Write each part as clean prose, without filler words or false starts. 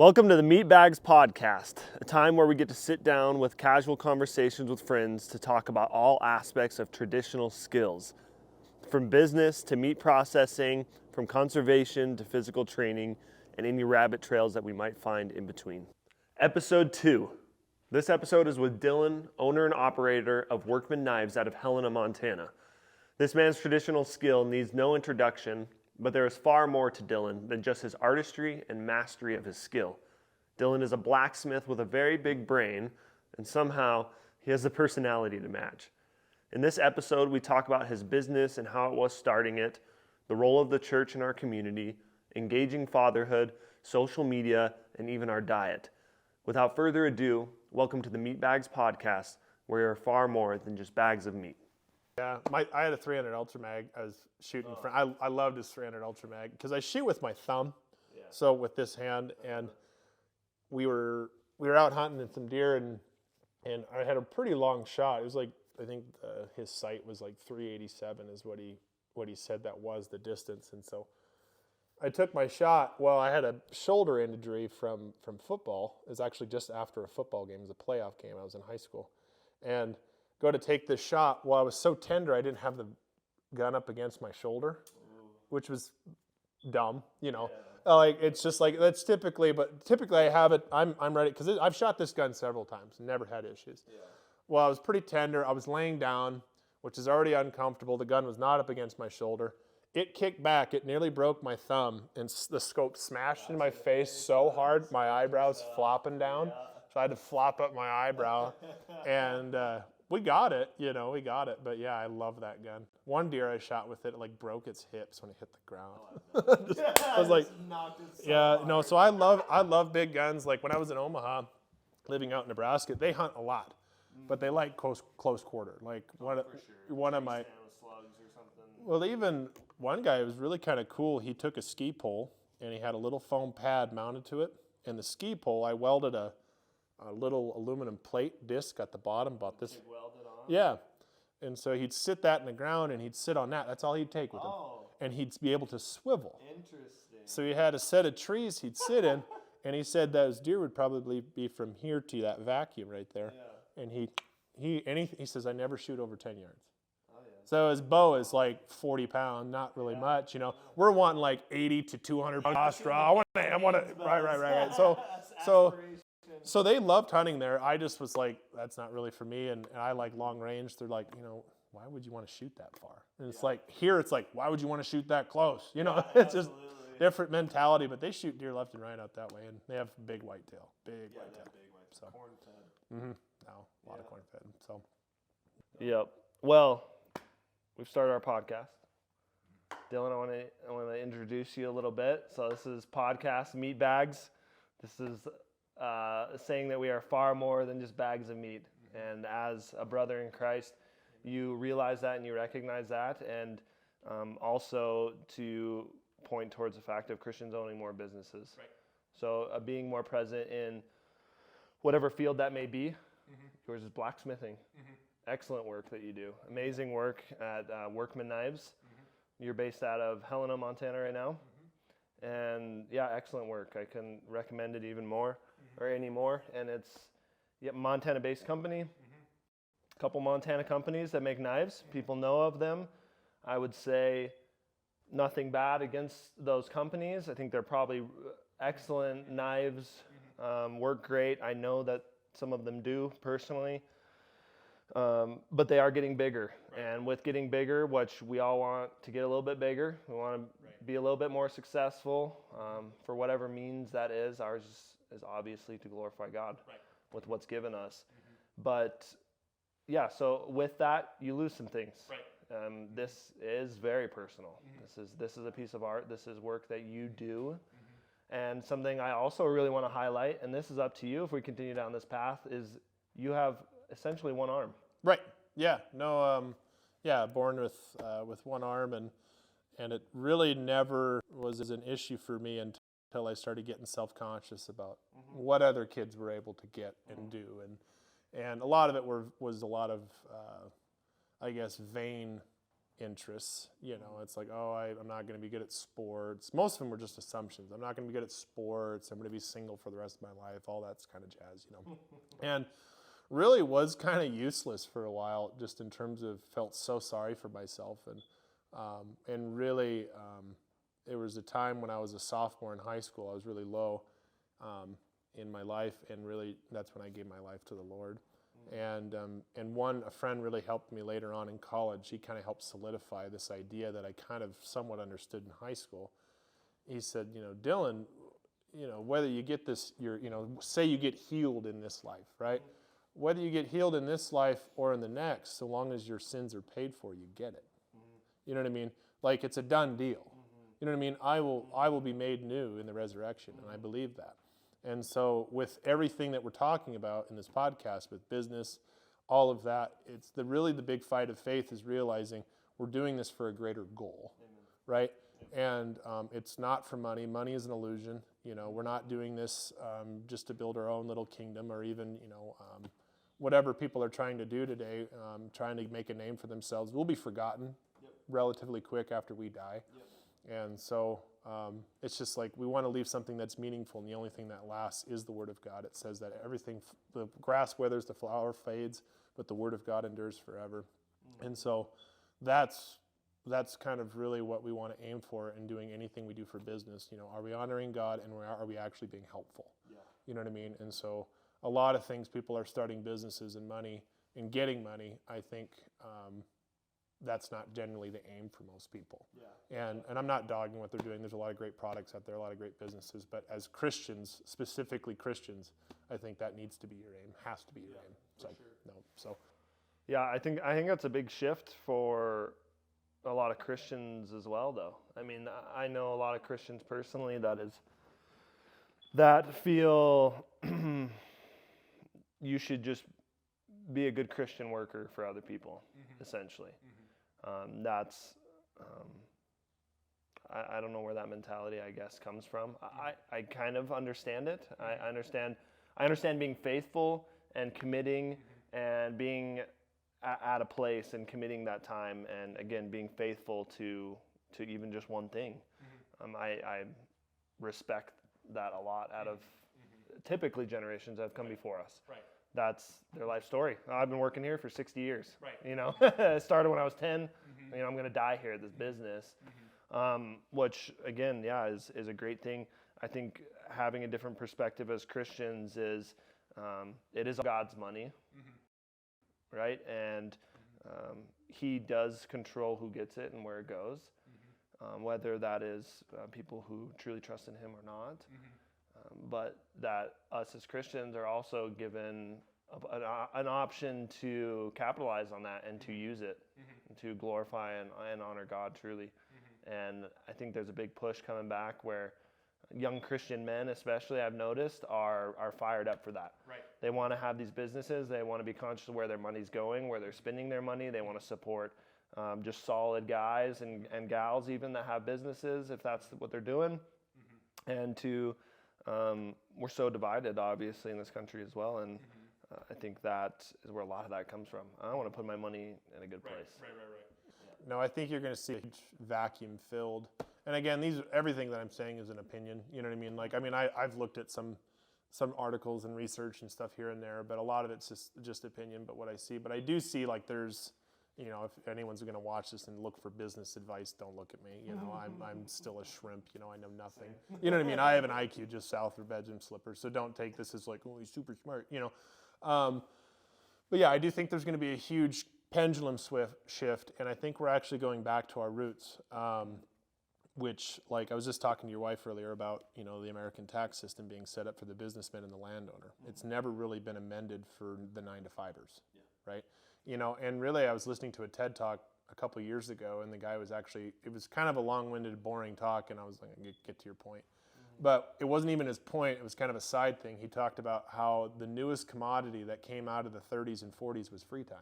Welcome to the Meat Bags Podcast, a time where we get to sit down with casual conversations with friends to talk about all aspects of traditional skills, from business to meat processing, from conservation to physical training, and any rabbit trails that we might find in between. Episode 2. This episode is with Dylan, owner and operator of Workman Knives out of Helena, Montana. This man's traditional skill needs no introduction, but there is far more to Dylan than just his artistry and mastery of his skill. Dylan is a blacksmith with a very big brain, and somehow he has the personality to match. In this episode, we talk about his business and how it was starting it, the role of the church in our community, engaging fatherhood, social media, and even our diet. Without further ado, welcome to the Meat Bags Podcast, where we are far more than just bags of meat. Yeah, I had a 300 Ultra Mag. I was shooting from. I loved his 300 Ultra Mag because I shoot with my thumb, so with this hand, and we were out hunting some deer, and I had a pretty long shot. It was like, I think his sight was like 387 is what he said that was the distance, and so I took my shot. Well, I had a shoulder injury from football. It was actually just after a football game. It was a playoff game. I was in high school, and go to take this shot. Well, I was so tender, I didn't have the gun up against my shoulder, which was dumb, you know. Yeah. Like, it's just like, that's typically I have it, I'm ready, because I've shot this gun several times, never had issues. Yeah. Well, I was pretty tender. I was laying down, which is already uncomfortable. The gun was not up against my shoulder. It kicked back. It nearly broke my thumb, and the scope smashed in my face so hard, my eyebrows flopping down. So I had to flop up my eyebrow, and we got it, but yeah, I love that gun. One deer I shot with it like broke its hips when it hit the ground. I was like, so I love big guns. Like when I was in Omaha, living out in Nebraska, they hunt a lot, but they like close quarter. Like one of my slugs or something. Well, even one guy was really kind of cool. He took a ski pole and he had a little foam pad mounted to it, and the ski pole I welded a little aluminum plate disc at the bottom, about this. Welded on? Yeah. And so he'd sit that in the ground and he'd sit on that. That's all he'd take with him. And he'd be able to swivel. Interesting. So he had a set of trees he'd sit in, and he said those deer would probably be from here to that vacuum right there. Yeah. And he says, I never shoot over 10 yards. Oh, yeah. So his bow is like 40 pounds, not really much, We're wanting like 80 to 200 pounds draw. I want to, right. So they loved hunting there. I just was like, that's not really for me. And I like long range. They're like, why would you want to shoot that far? And it's like, here it's like, why would you want to shoot that close? It's just different mentality. But they shoot deer left and right out that way. And they have big whitetail. Big whitetail. So. Corn fed. Mm-hmm. No, a lot of corn fed. So. Yep. Well, we've started our podcast. Dylan, I want to introduce you a little bit. So this is podcast Meat Bags. This is saying that we are far more than just bags of meat. And as a brother in Christ, you realize that and you recognize that, and also to point towards the fact of Christians owning more businesses. Right. So being more present in whatever field that may be. Mm-hmm. Yours is blacksmithing. Mm-hmm. Excellent work that you do. Amazing work at Workman Knives. Mm-hmm. You're based out of Helena, Montana right now. Mm-hmm. And yeah, excellent work. I can recommend it even more. Or anymore, and it's a Montana-based company. A couple Montana companies that make knives. People know of them. I would say nothing bad against those companies. I think they're probably excellent knives, work great. I know that some of them do personally, but they are getting bigger. Right. And with getting bigger, which we all want to get a little bit bigger, we want to be a little bit more successful for whatever means that is. Ours is obviously to glorify God with what's given us. Mm-hmm. But yeah, so with that, you lose some things. Right. This is very personal. Mm-hmm. This is a piece of art. This is work that you do. Mm-hmm. And something I also really want to highlight, and this is up to you if we continue down this path, is you have essentially one arm. Right. Yeah. No. Born with one arm, and it really never was an issue for me until I started getting self-conscious about what other kids were able to get and do, and a lot of it was a lot of I guess vain interests. You know, it's like, oh, I'm not going to be good at sports. Most of them were just assumptions. I'm not going to be good at sports. I'm going to be single for the rest of my life. All that's kind of jazz, you know. And really was kind of useless for a while, just in terms of felt so sorry for myself. And really, there was a time when I was a sophomore in high school, I was really low in my life, and really that's when I gave my life to the Lord. And a friend really helped me later on in college. He kind of helped solidify this idea that I kind of somewhat understood in high school. He said, you know, Dylan, you know, whether you get this, say you get healed in this life, right? Whether you get healed in this life or in the next, so long as your sins are paid for, you get it. You know what I mean? Like, it's a done deal. You know what I mean? I will be made new in the resurrection, and I believe that. And so with everything that we're talking about in this podcast, with business, all of that, it's really the big fight of faith is realizing we're doing this for a greater goal, right? And it's not for money. Money is an illusion. You know, we're not doing this just to build our own little kingdom, or even, you know, whatever people are trying to do today, trying to make a name for themselves. We'll be forgotten relatively quick after we die. And so it's just like we want to leave something that's meaningful, and the only thing that lasts is the Word of God. It says that the grass withers, the flower fades, but the Word of God endures forever. And so that's kind of really what we want to aim for in doing anything we do for business. You know, are we honoring God, and are we actually being helpful? You know what I mean? And so a lot of things, people are starting businesses and money and getting money. I think that's not generally the aim for most people. And I'm not dogging what they're doing. There's a lot of great products out there, a lot of great businesses. But as Christians, specifically Christians, I think that needs to be your aim, has to be your aim. So Yeah, I think that's a big shift for a lot of Christians as well, though. I mean, I know a lot of Christians personally that feel you should just be a good Christian worker for other people, essentially. I don't know where that mentality, I guess, comes from. I kind of understand it. I understand being faithful and committing and being at a place and committing that time, and again being faithful to even just one thing. I respect that a lot out of typically generations that have come before us. That's their life story. I've been working here for 60 years. You know, it started when I was 10. You know, I'm going to die here at this business, which again, is a great thing. I think having a different perspective as Christians is it is God's money, right? And He does control who gets it and where it goes, whether that is people who truly trust in Him or not. But that us as Christians are also given an option to capitalize on that and to use it to glorify and honor God truly. And I think there's a big push coming back where young Christian men, especially, I've noticed, are fired up for that. They want to have these businesses. They want to be conscious of where their money's going, where they're spending their money. They want to support just solid guys and gals even that have businesses, if that's what they're doing. And we're so divided, obviously, in this country as well, and I think that is where a lot of that comes from. I want to put my money in a good place. No, I think you're going to see a huge vacuum filled. And again, everything that I'm saying is an opinion. You know what I mean? Like, I mean, I've looked at some articles and research and stuff here and there, but a lot of it's just opinion. But what I see, but I do see, like, there's, you know, if anyone's going to watch this and look for business advice, don't look at me. You know, I'm still a shrimp. You know, I know nothing. You know what I mean? I have an IQ just south of bedroom slippers, so don't take this as like, oh, he's super smart. You know, but yeah, I do think there's going to be a huge pendulum shift, and I think we're actually going back to our roots. Which, like, I was just talking to your wife earlier about, you know, the American tax system being set up for the businessman and the landowner. It's never really been amended for the 9-to-5ers, right? You know, and really I was listening to a TED Talk a couple of years ago, and the guy was actually, it was kind of a long-winded, boring talk, and I was like, get to your point. But it wasn't even his point, it was kind of a side thing. He talked about how the newest commodity that came out of the 30s and 40s was free time.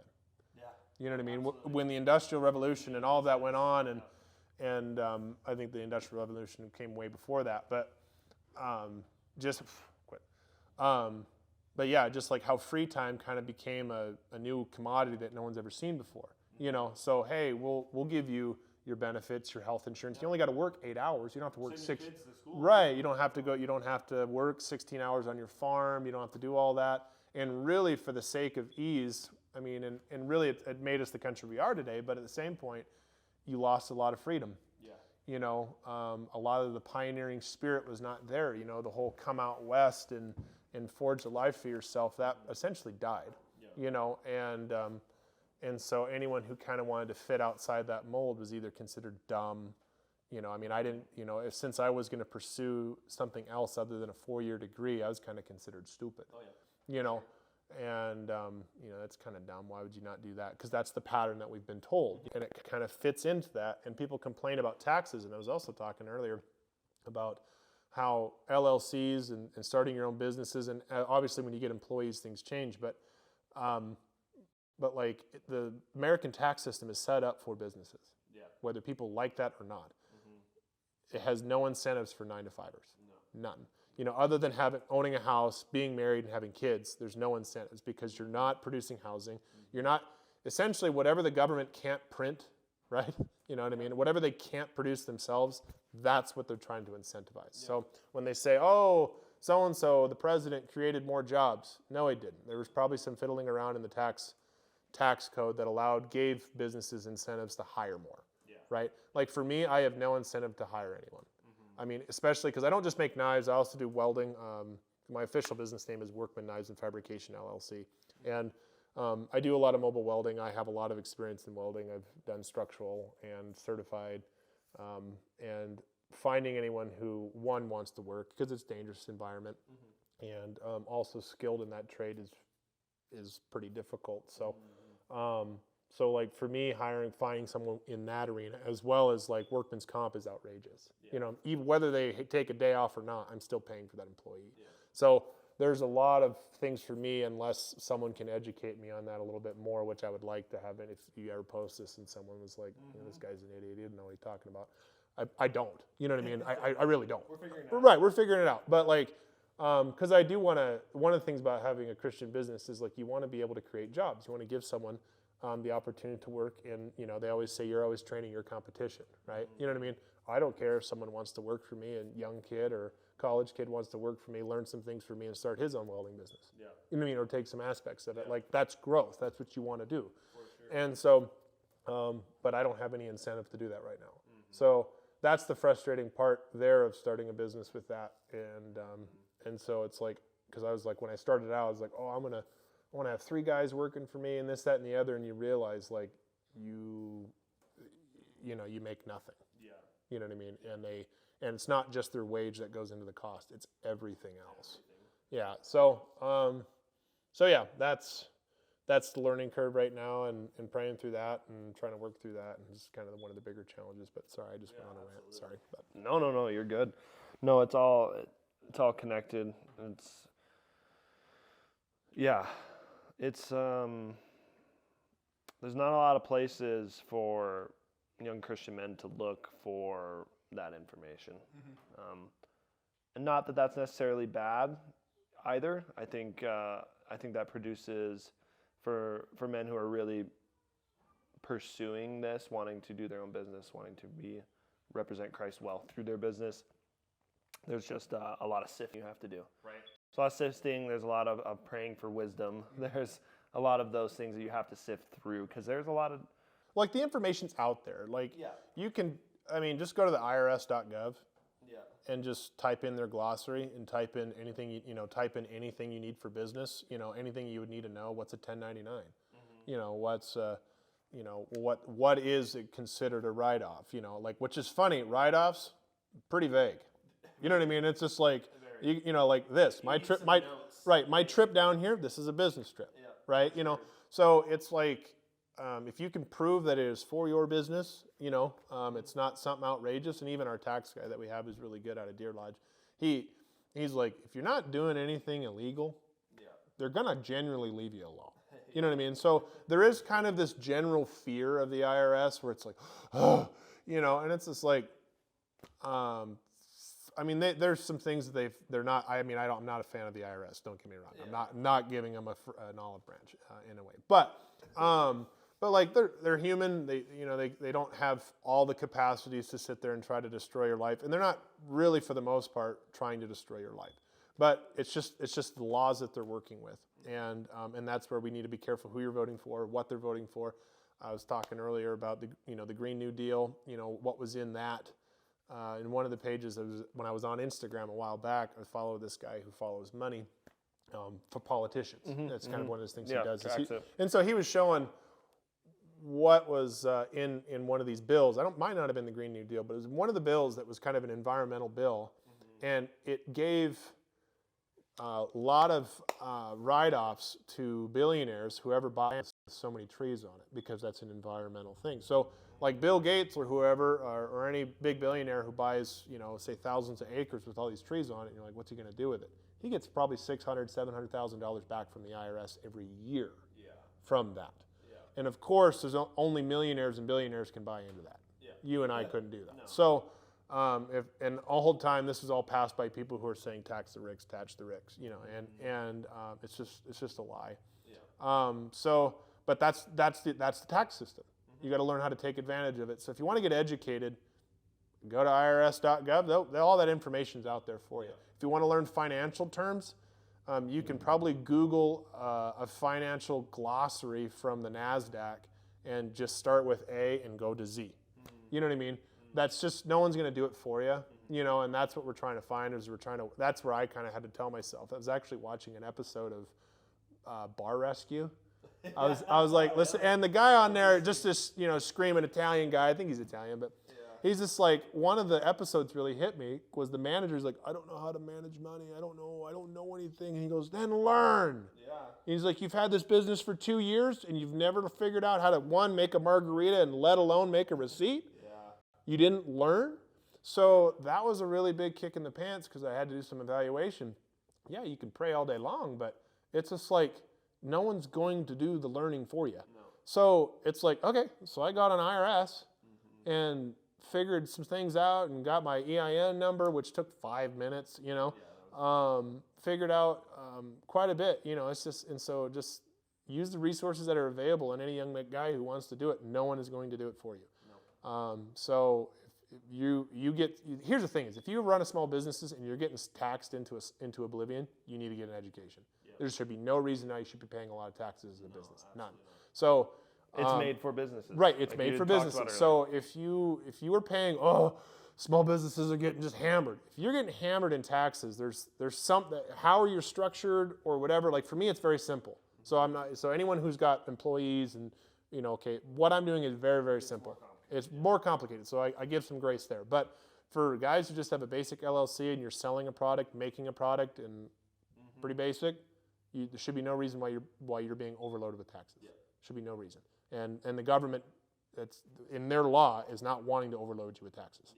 You know what I mean? Absolutely. When the Industrial Revolution and all of that went on, and I think the Industrial Revolution came way before that, but but yeah, just like how free time kind of became a new commodity that no one's ever seen before. You know, so hey, we'll give you your benefits, your health insurance. You only got to work 8 hours. You don't have to work six. Right. You don't have to go. You don't have to work 16 hours on your farm. You don't have to do all that. And really, for the sake of ease, I mean, and really, it made us the country we are today. But at the same point, you lost a lot of freedom. Yeah. You know, a lot of the pioneering spirit was not there. You know, the whole come out west and forge a life for yourself, that essentially died. Yeah. You know, and so anyone who kind of wanted to fit outside that mold was either considered dumb. You know, I mean, I didn't, you know, since I was going to pursue something else other than a 4-year degree, I was kind of considered stupid. Oh, yeah. You know, and, you know, that's kind of dumb. Why would you not do that? Because that's the pattern that we've been told. And it kind of fits into that. And people complain about taxes. And I was also talking earlier about how LLCs and starting your own businesses, and obviously when you get employees, things change. But like the American tax system is set up for businesses, yeah. Whether people like that or not. Mm-hmm. It has no incentives for 9-to-5ers, none. You know, other than owning a house, being married, and having kids, there's no incentives because you're not producing housing. Mm-hmm. You're not, essentially whatever the government can't print, right? You know what I mean? Whatever they can't produce themselves, that's what they're trying to incentivize. Yeah. So when they say, oh, so-and-so, the president created more jobs. No, he didn't. There was probably some fiddling around in the tax code that gave businesses incentives to hire more, yeah. Right? Like for me, I have no incentive to hire anyone. Mm-hmm. I mean, especially because I don't just make knives, I also do welding. My official business name is Workman Knives and Fabrication, LLC. And I do a lot of mobile welding. I have a lot of experience in welding. I've done structural and certified. And finding anyone who, one, wants to work, because it's a dangerous environment, mm-hmm. and also skilled in that trade is pretty difficult. So, so like for me, finding someone in that arena, as well as like workman's comp, is outrageous. Yeah. You know, even whether they take a day off or not, I'm still paying for that employee. Yeah. So there's a lot of things for me, unless someone can educate me on that a little bit more, which I would like to have. If you ever post this and someone was like, mm-hmm. you know, this guy's an idiot, he didn't know what he's talking about. I don't. You know what I mean? I really don't. We're figuring it out. Right, we're figuring it out. But like, because I do want to, one of the things about having a Christian business is like you want to be able to create jobs. You want to give someone the opportunity to work in, you know, they always say you're always training your competition, right? Mm-hmm. You know what I mean? I don't care if someone wants to work for me, a young kid or college kid wants to work for me, learn some things for me and start his own welding business. Yeah. You know what I mean? Or take some aspects of it. Like that's growth. That's what you want to do. For sure. And so, but I don't have any incentive to do that right now. Mm-hmm. So that's the frustrating part there of starting a business with that. And so it's like, because I was like, when I started out, I was like, oh, I want to have 3 guys working for me and this, that, and the other. And you realize like you know, you make nothing. Yeah. You know what I mean? And it's not just their wage that goes into the cost. It's everything else. Yeah. So, so yeah, that's the learning curve right now, and praying through that and trying to work through that. And it's kind of one of the bigger challenges. But sorry, I just went on a rant. Sorry. But. No, you're good. No, it's all connected. It's there's not a lot of places for young Christian men to look for that information. Mm-hmm. And not that that's necessarily bad either. I think that produces for men who are really pursuing this, wanting to do their own business, wanting to represent Christ well through their business. There's just a lot of sifting you have to do. Right. So a lot of sifting. There's a lot of praying for wisdom. There's a lot of those things that you have to sift through, because there's a lot of like the information's out there. Like you can, I mean, just go to the IRS.gov. Yeah. And just type in their glossary and type in anything type in anything you need for business. You know, anything you would need to know. What's a 1099? Mm-hmm. You know, what's what is considered a write-off? You know, like, which is funny. Write-offs, pretty vague. You know what I mean? It's just like you know, like this. My trip down here. This is a business trip. Yeah. Right. You know, so it's like. If you can prove that it is for your business, you know, it's not something outrageous. And even our tax guy that we have is really good out of Deer Lodge. He's like, if you're not doing anything illegal, they're going to genuinely leave you alone. You know what I mean? So there is kind of this general fear of the IRS where it's like, oh, you know, and it's just like, I mean, there's some things that they're not, I mean, I'm not a fan of the IRS. Don't get me wrong. Yeah. I'm not giving them an olive branch in a way. But like they're human. They don't have all the capacities to sit there and try to destroy your life, and they're not really, for the most part, trying to destroy your life. But it's just the laws that they're working with, and that's where we need to be careful who you're voting for, what they're voting for. I was talking earlier about the Green New Deal. What was in that. In one of the pages, when I was on Instagram a while back, I followed this guy who follows money for politicians. That's kind of one of those things he does. And so he was showing what was in one of these bills. Might not have been the Green New Deal, but it was one of the bills that was kind of an environmental bill, and it gave a lot of write-offs to billionaires, whoever buys so many trees on it, because that's an environmental thing. So like Bill Gates or whoever, or any big billionaire who buys, say thousands of acres with all these trees on it, and you're like, what's he going to do with it? He gets probably $600,000, $700,000 back from the IRS every year from that. Yeah. And of course, there's only millionaires and billionaires can buy into that. Yeah. You and I couldn't do that. No. So, and all whole time, this is all passed by people who are saying tax the rich, and it's just a lie. Yeah. But that's the tax system. You got to learn how to take advantage of it. So if you want to get educated, go to irs.gov. All that information's out there for you. If you want to learn financial terms, you can probably Google a financial glossary from the NASDAQ and just start with A and go to Z. You know what I mean? That's just, no one's going to do it for you, and that's what we're trying to find. That's where I kind of had to tell myself. I was actually watching an episode of Bar Rescue. I was like, listen, and the guy on there, just this, screaming Italian guy, I think he's Italian, but he's just like, one of the episodes really hit me, was the manager's like, I don't know how to manage money, I don't know anything, and he goes, then learn. Yeah. He's like, you've had this business for 2 years, and you've never figured out how to, one, make a margarita, and let alone make a receipt? Yeah. You didn't learn? So that was a really big kick in the pants, because I had to do some evaluation. Yeah, you can pray all day long, but it's just like, no one's going to do the learning for you. No. So it's like, okay, so I got on IRS and figured some things out and got my EIN number, which took 5 minutes, figured out quite a bit, it's just, and so just use the resources that are available, and any young guy who wants to do it, no one is going to do it for you. No. So if you get, here's the thing is, if you run a small businesses and you're getting taxed into oblivion, you need to get an education. There should be no reason why you should be paying a lot of taxes as a business. None. So it's made for businesses. Right, it's made for businesses. So if you were paying, small businesses are getting just hammered. If you're getting hammered in taxes, there's something. How are you structured or whatever? Like for me, it's very simple. So anyone who's got employees and what I'm doing is very, very simple. It's more complicated. So I give some grace there. But for guys who just have a basic LLC and you're selling a product, making a product, and pretty basic, there should be no reason why you're being overloaded with taxes. Yeah. Should be no reason. And the government, that's in their law, is not wanting to overload you with taxes.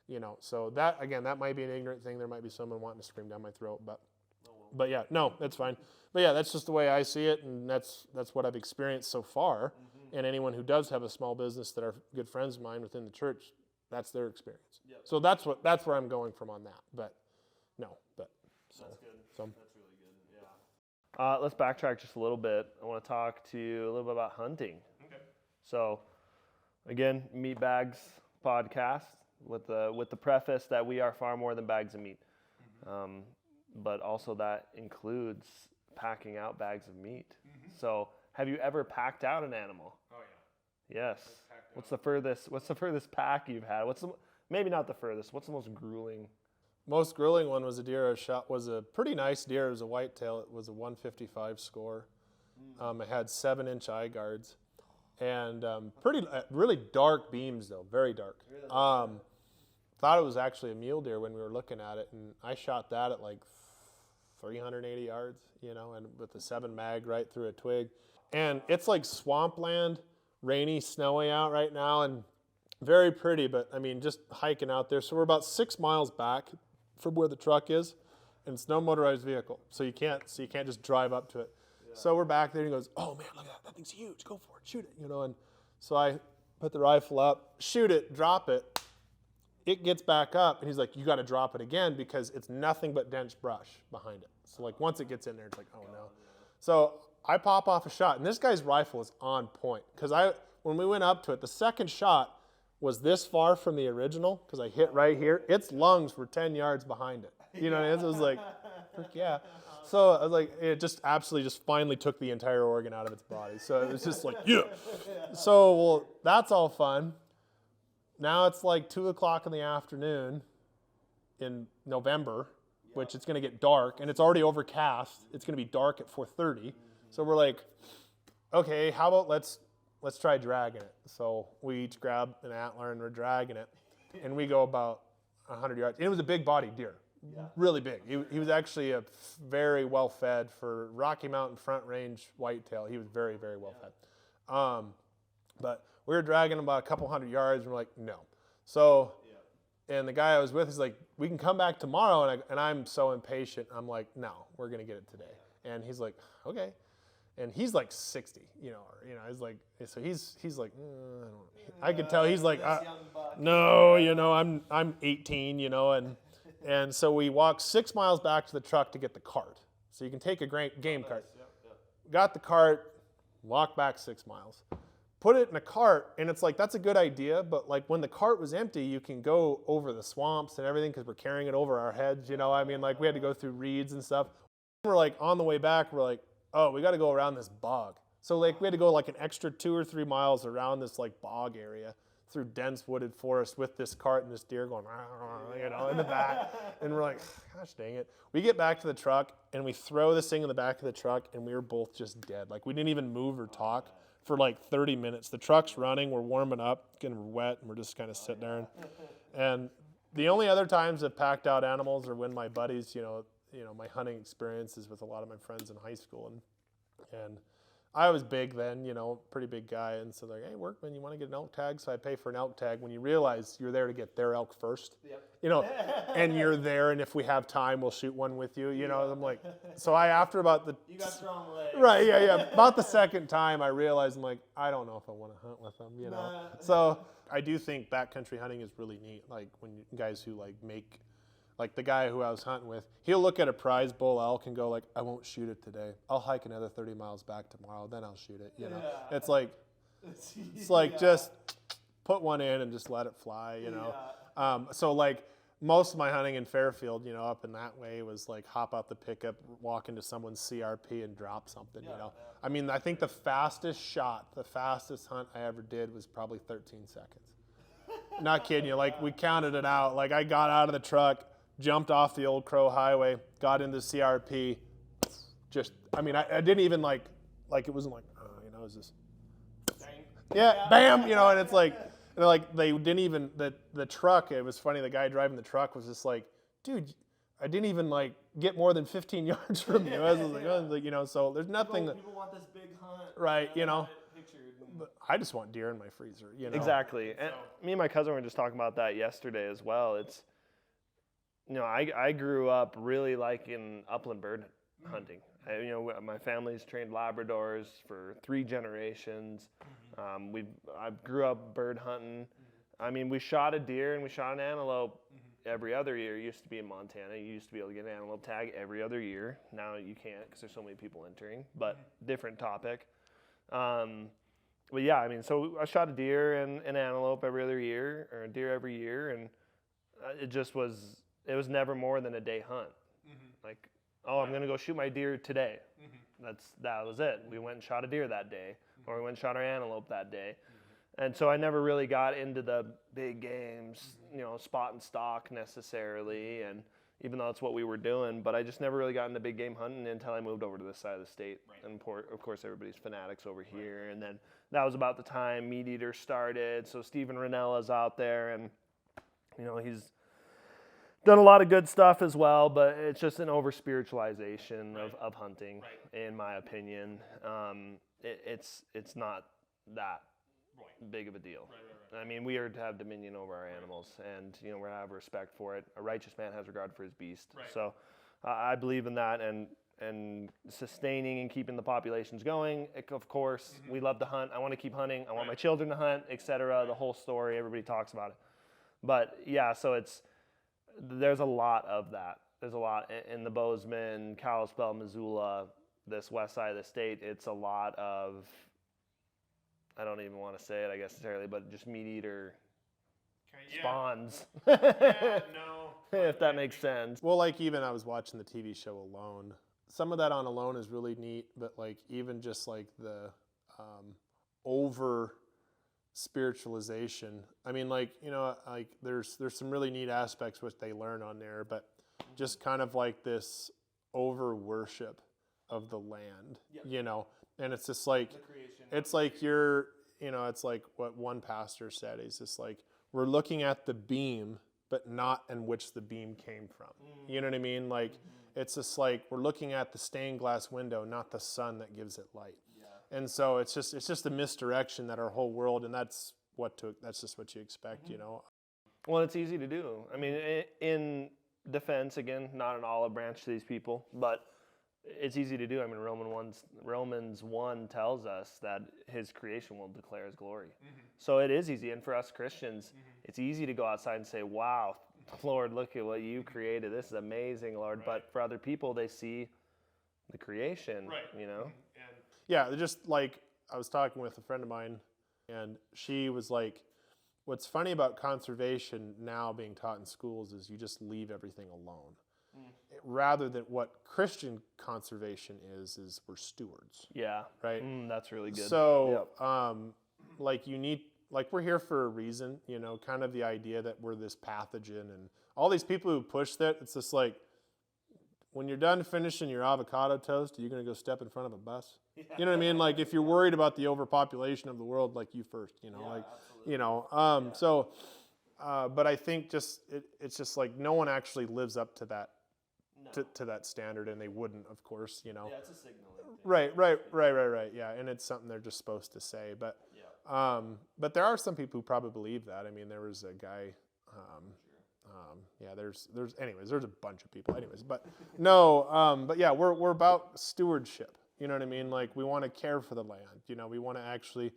Yeah. So that, again, that might be an ignorant thing. There might be someone wanting to scream down my throat, but yeah, no, that's fine. But yeah, that's just the way I see it, and that's what I've experienced so far. And anyone who does have a small business that are good friends of mine within the church, that's their experience. Yep. So that's where I'm going from on that. But no, so that's good. That's really good. Yeah. Let's backtrack just a little bit. I want to talk to you a little bit about hunting. Okay. So, again, Meat Bags podcast with the preface that we are far more than bags of meat, but also that includes packing out bags of meat. So, have you ever packed out an animal? Oh yeah. Yes. What's the furthest pack you've had? Maybe not the furthest. What's the most grueling? Most grueling one was a deer I shot. Was a pretty nice deer. It was a whitetail. It was a 155 score. It had 7-inch eye guards, and really dark beams though, very dark. Really? Thought it was actually a mule deer when we were looking at it, and I shot that at like 380 yards, and with the 7 mag right through a twig. And it's like swampland, rainy, snowy out right now, and very pretty, but I mean, just hiking out there. So we're about 6 miles back from where the truck is, and it's no motorized vehicle. So you can't just drive up to it. Yeah. So we're back there, and he goes, oh man, look at that. That thing's huge. Go for it. Shoot it. And so I put the rifle up, shoot it, drop it. It gets back up, and he's like, you got to drop it again because it's nothing but dense brush behind it. So like once it gets in there, it's like, oh no. So I pop off a shot, and this guy's rifle is on point. Because when we went up to it, the second shot was this far from the original, because I hit right here. Its lungs were 10 yards behind it. You know what I mean? It was like, frick yeah. So I was like, it just absolutely just finally took the entire organ out of its body. So it was just like, yeah. So, well, that's all fun. Now it's like 2 o'clock in the afternoon in November, which it's going to get dark, and it's already overcast. It's going to be dark at 4:30. So we're like, okay, how about let's try dragging it. So we each grab an antler and we're dragging it, and we go about 100 yards. And it was a big bodied deer. Really big. He was actually a very well fed for Rocky Mountain Front Range whitetail. He was very, very well fed. But we were dragging about a couple hundred yards, and we're like, no. So, and the guy I was with is like, we can come back tomorrow, and I'm so impatient. I'm like, no, we're gonna get it today. And he's like, okay. And he's like 60, he's like, so he's like, I don't know. I could tell he's like, no, I'm 18, and so we walked 6 miles back to the truck to get the cart. So you can take a game cart. Got the cart, walked back 6 miles, put it in a cart, and it's like, that's a good idea, but like when the cart was empty, you can go over the swamps and everything because we're carrying it over our heads, like we had to go through reeds and stuff. We're like on the way back, we're like, oh, we got to go around this bog. So like we had to go like an extra 2 or 3 miles around this like bog area through dense wooded forest with this cart and this deer going, in the back. And we're like, gosh dang it. We get back to the truck and we throw this thing in the back of the truck, and we were both just dead. Like we didn't even move or talk for like 30 minutes. The truck's running, we're warming up, getting wet, and we're just kind of sitting there. And the only other times I've packed out animals are when my buddies, my hunting experiences with a lot of my friends in high school, and I was big then, pretty big guy, and so they're like, hey, Workman, you want to get an elk tag? So I pay for an elk tag when you realize you're there to get their elk first, and you're there, and if we have time, we'll shoot one with you, I'm like, so after about the... You got strong legs. Right, yeah, about the second time, I realized, I'm like, I don't know if I want to hunt with them, So I do think backcountry hunting is really neat, like when guys who make... Like the guy who I was hunting with, he'll look at a prize bull elk and go like, I won't shoot it today. I'll hike another 30 miles back tomorrow, then I'll shoot it, It's like, just put one in and just let it fly, So like most of my hunting in Fairfield, up in that way was like hop out the pickup, walk into someone's CRP and drop something, I mean, I think the fastest hunt I ever did was probably 13 seconds. Not kidding you, like we counted it out. Like I got out of the truck, jumped off the Old Crow Highway, got into CRP, I didn't even like it wasn't like, it was just, bam, and it's like, they didn't even, the truck, it was funny, the guy driving the truck was just like, dude, I didn't even get more than 15 yards from you. I was like, so there's nothing people want this big hunt. Right, But I just want deer in my freezer, Exactly. And me and my cousin were just talking about that yesterday as well. It's, I grew up really liking upland bird hunting. My family's trained Labradors for 3 generations. I grew up bird hunting. I mean, we shot a deer and we shot an antelope every other year. It used to be in Montana. You used to be able to get an antelope tag every other year. Now you can't because there's so many people entering, but different topic. But yeah, so I shot a deer and an antelope every other year, or a deer every year, and it was never more than a day hunt. Like, I'm going to go shoot my deer today. That was it. We went and shot a deer that day, or we went and shot our antelope that day. And so I never really got into the big games, spot and stalk necessarily, and even though that's what we were doing, but I just never really got into big game hunting until I moved over to this side of the state. Right. And of course, everybody's fanatics over here. And then that was about the time Meat Eater started. So Stephen Ranella's out there, and he's done a lot of good stuff as well, but it's just an over-spiritualization of hunting, in my opinion. It's not that big of a deal. Right. We are to have dominion over our animals, and we're to have respect for it. A righteous man has regard for his beast. Right. So I believe in that, and sustaining and keeping the populations going. Of course, we love to hunt. I want to keep hunting. I want my children to hunt, etc. The whole story. Everybody talks about it. But yeah, so there's a lot of that. There's a lot in the Bozeman, Kalispell, Missoula, this west side of the state, it's a lot of, I don't even want to say it, I guess, necessarily, but just meat eater spawns. No. If that makes sense. Well, like even I was watching the TV show Alone. Some of that on Alone is really neat, but like even just like the over spiritualization. I mean, like, you know, like there's some really neat aspects which they learn on there, but just kind of like this over worship of the land, you know, and it's just like, it's like you're, you know, it's like what one pastor said. He's just like, we're looking at the beam, but not in which the beam came from. You know what I mean? Like, it's just like we're looking at the stained glass window, not the sun that gives it light. And so it's just a misdirection that our whole world, and that's just what you expect, you know. Well, it's easy to do. I mean, in defense, again, not an olive branch to these people, but it's easy to do. I mean, Romans 1 tells us that his creation will declare his glory. So it is easy. And for us Christians, it's easy to go outside and say, wow, Lord, look at what you created. This is amazing, Lord. Right. But for other people, they see the creation, you know? Yeah, just like I was talking with a friend of mine, and she was like, what's funny about conservation now being taught in schools is you just leave everything alone. Rather than what Christian conservation is we're stewards. Yeah. Right? That's really good. So, like we're here for a reason, you know, kind of the idea that we're this pathogen, and all these people who push that, it's just like, when you're done finishing your avocado toast, are you going to go step in front of a bus? You know what I mean? Like, if you're worried about the overpopulation of the world, like, you first, you know, absolutely. You know, so, but I think it's just like no one actually lives up to that, to that standard, and they wouldn't, of course, you know. Yeah, it's a signaling thing. Right. Yeah, and it's something they're just supposed to say, but there are some people who probably believe that. I mean, there was a guy. There's a bunch of people. Anyways, but no, but yeah, we're about stewardship. You know what I mean? Like, we want to care for the land. You know, we want to actually.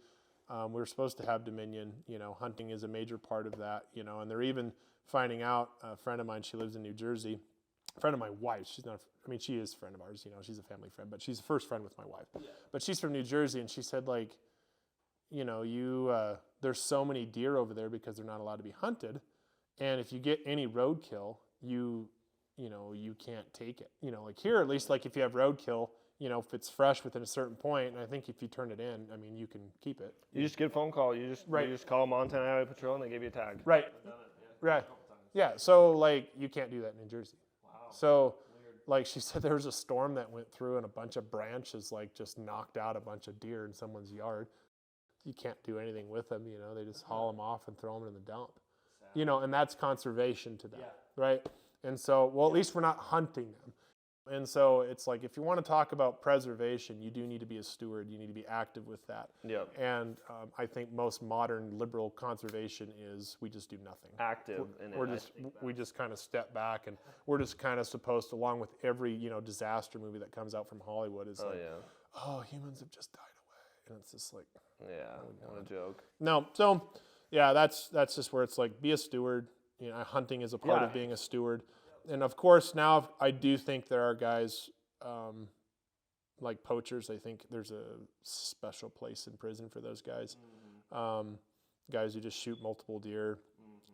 We're supposed to have dominion. You know, hunting is a major part of that. You know, and they're even finding out. A friend of mine, she lives in New Jersey. A friend of my wife. She's not. I mean, she is a friend of ours. You know, she's a family friend, but she's the first friend with my wife. Yeah. But she's from New Jersey, and she said, like, you know, there's so many deer over there because they're not allowed to be hunted. And if you get any roadkill, you can't take it. You know, like here, at least, like if you have roadkill, you know, if it's fresh within a certain point, and I think if you turn it in, I mean, you can keep it. You just get a phone call. You just call Montana Highway Patrol, and they give you a tag. Right. Right. Yeah. So like, you can't do that in New Jersey. Wow. So, like she said, there was a storm that went through, and a bunch of branches like just knocked out a bunch of deer in someone's yard. You can't do anything with them. You know, they just haul them off and throw them in the dump. You know, and that's conservation to them, right? And so, well, at least we're not hunting them. And so it's like, if you want to talk about preservation, you do need to be a steward. You need to be active with that. Yep. And I think most modern liberal conservation is we just do nothing. Active. We just kind of step back, and we're just kind of supposed to, along with every, you know, disaster movie that comes out from Hollywood, is humans have just died away. And it's just like, what a joke. No, so... Yeah, that's just where it's like, be a steward. You know, hunting is a part of being a steward. And of course, now I do think there are guys like poachers. I think there's a special place in prison for those guys. Guys who just shoot multiple deer,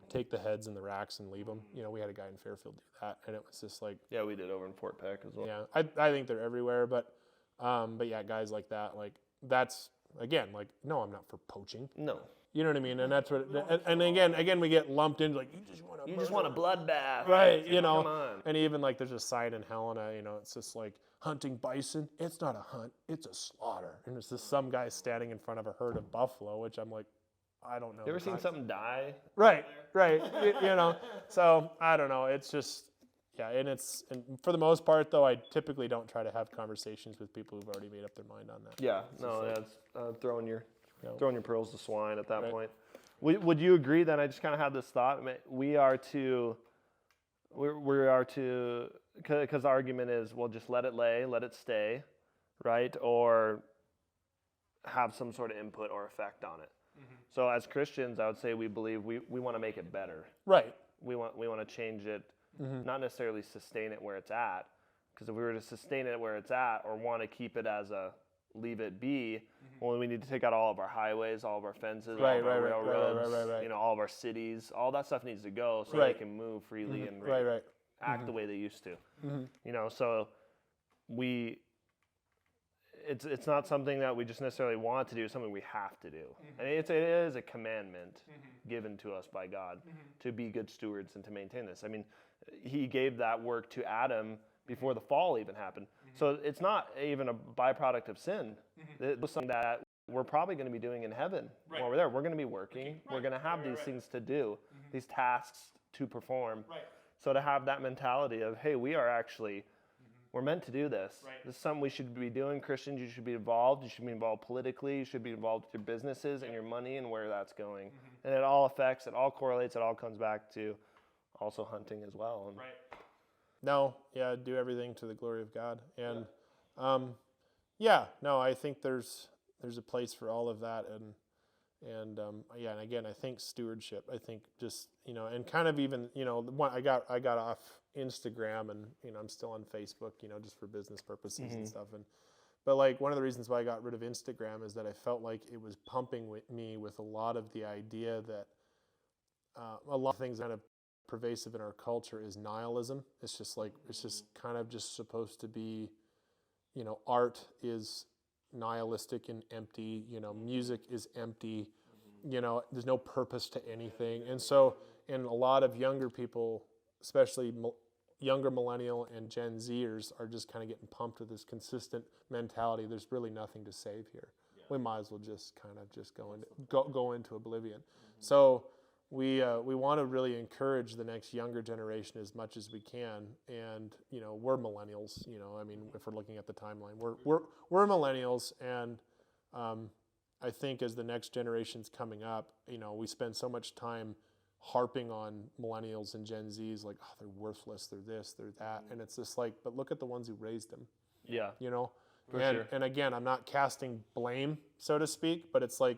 take the heads and the racks and leave them. You know, we had a guy in Fairfield do that, and it was just like... Yeah, we did over in Fort Peck as well. Yeah, I think they're everywhere, but yeah, guys like that, like, that's, again, like, no, I'm not for poaching. No. You know what I mean? And that's what, and again, we get lumped into like, you just want a bloodbath. Right, you know. Come on. And even like, there's a sign in Helena, you know, it's just like, hunting bison, it's not a hunt, it's a slaughter. And there's just some guy standing in front of a herd of buffalo, which I'm like, I don't know. You ever seen something die? Right. You know, so I don't know. It's just, and for the most part, though, I typically don't try to have conversations with people who've already made up their mind on that. Yeah, it's throwing your pearls to swine at that point. Would you agree then? I just kind of had this thought. I mean, we are to, because the argument is, well, just let it lay, let it stay, right? Or have some sort of input or effect on it. So as Christians, I would say we believe we want to make it better. Right. We want to change it, not necessarily sustain it where it's at, Because if we were to sustain it where it's at or want to keep it as a leave it be, well, we need to take out all of our highways, all of our fences, all of our railroads, all of our cities. All that stuff needs to go so they can move freely and act the way they used to. So it's not something that we just necessarily want to do, it's something we have to do. And it is a commandment given to us by God to be good stewards and to maintain this. I mean, he gave that work to Adam before the fall even happened. So it's not even a byproduct of sin. It was something that we're probably going to be doing in heaven while we're there. We're going to be working. We're going to have these things to do, these tasks to perform. So to have that mentality of, hey, we are actually, we're meant to do this. This is something we should be doing. Christians, you should be involved. You should be involved politically. You should be involved with your businesses and your money and where that's going. And it all affects, it all correlates, it all comes back to also hunting as well. And do everything to the glory of God. And I think there's a place for all of that. And again, I think stewardship. I think just and kind of even I got off Instagram, and I'm still on Facebook, just for business purposes and stuff. But like one of the reasons why I got rid of Instagram is that I felt like it was pumping me with a lot of the idea that a lot of things kind of pervasive in our culture is nihilism. It's just kind of just supposed to be, art is nihilistic and empty, music is empty, there's no purpose to anything. And so, and a lot of younger people, especially younger millennial and Gen Zers, are just kind of getting pumped with this consistent mentality. There's really nothing to save here. We might as well just kind of just go into oblivion. So we want to really encourage the next younger generation as much as we can. And we're millennials. I mean, if we're looking at the timeline, we're millennials, and I think as the next generation's coming up, we spend so much time harping on millennials and Gen Zs, like, oh, they're worthless, they're this, they're that, and it's just like, but look at the ones who raised them. And again, I'm not casting blame, so to speak, but it's like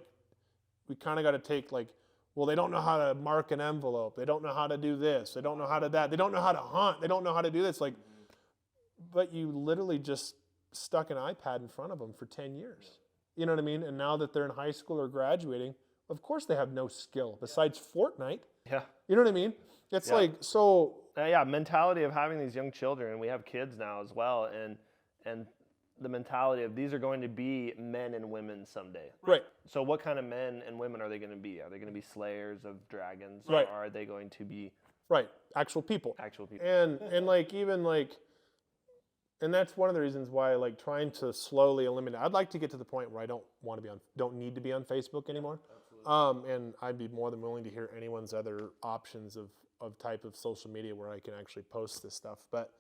we kind of got to take like, well, they don't know how to mark an envelope, they don't know how to do this, they don't know how to that, they don't know how to hunt, they don't know how to do this, like, but you literally just stuck an iPad in front of them for 10 years. You know what I mean? And now that they're in high school or graduating, of course they have no skill besides Fortnite. Yeah. You know what I mean? It's like, so. Mentality of having these young children, and we have kids now as well, and the mentality of these are going to be men and women someday. Right. So what kind of men and women are they going to be? Are they going to be slayers of dragons? Right. Or are they going to be actual people? Actual people. And like even like, and that's one of the reasons why like trying to slowly eliminate. I'd like to get to the point where I don't need to be on Facebook anymore. And I'd be more than willing to hear anyone's other options of type of social media where I can actually post this stuff. But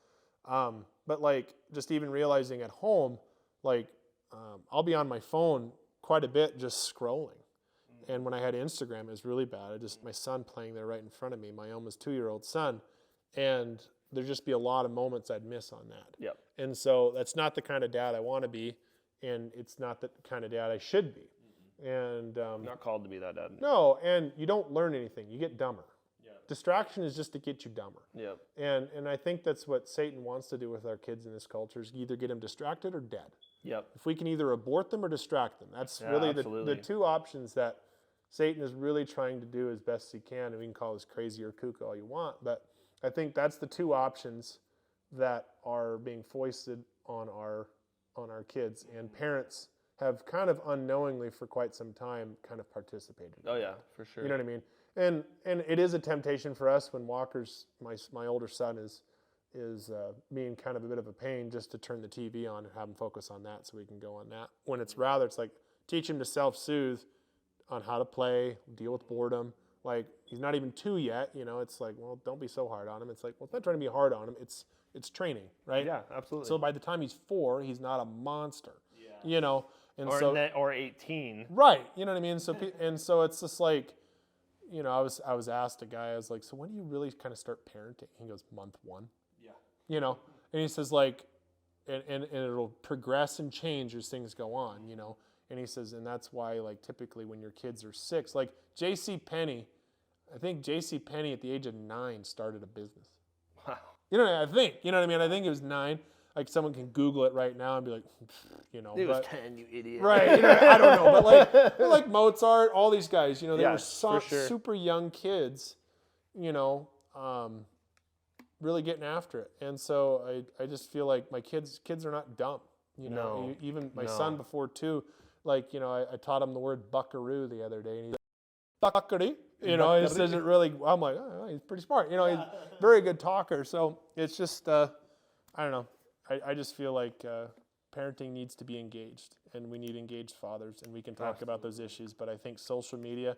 like just even realizing at home, like I'll be on my phone quite a bit just scrolling. And when I had Instagram, it was really bad. My son playing there right in front of me, my almost 2-year-old son, and there'd just be a lot of moments I'd miss on that. Yep. And so that's not the kind of dad I want to be, and it's not the kind of dad I should be. And not called to be that dad. No, and you don't learn anything. You get dumber. Yeah. Distraction is just to get you dumber. Yep. And I think that's what Satan wants to do with our kids in this culture, is either get them distracted or dead. Yep. If we can either abort them or distract them, that's really the two options that Satan is really trying to do as best he can. And we can call this crazy or kook all you want, but I think that's the two options that are being foisted on our kids, and parents have kind of unknowingly for quite some time kind of participated. Oh yeah, for sure. You know what I mean? And it is a temptation for us when Walker's, my older son is being kind of a bit of a pain, just to turn the TV on and have him focus on that so we can go on that. When it's like teach him to self-soothe on how to play, deal with boredom. Like he's not even 2 yet, it's like, well, don't be so hard on him. It's like, well, it's not trying to be hard on him. It's training, right? Yeah, absolutely. So by the time he's 4, he's not a monster, And or 18. Right. You know what I mean? So it's just like, I was asked a guy, I was like, so when do you really kind of start parenting? He goes, month 1. Yeah. And he says like, and it'll progress and change as things go on, And he says, and that's why like typically when your kids are 6, like J.C. Penney, I think J.C. Penney at the age of 9 started a business. Wow. I think, you know what I mean? I think it was 9. like someone can Google it right now and be like, you know, He was 10, you idiot. right? You know, I don't know, but like Mozart, all these guys, you know, they were super young kids, you know, really getting after it. And so I just feel like my kids are not dumb. You know, even my son before too, like, you know, I taught him the word buckaroo the other day, and he's like, buckaroo. You know, he says it really. I'm like, oh, he's pretty smart. You know, he's a very good talker. So it's just, I don't know. I just feel like parenting needs to be engaged, and we need engaged fathers, and we can talk about those issues. But I think social media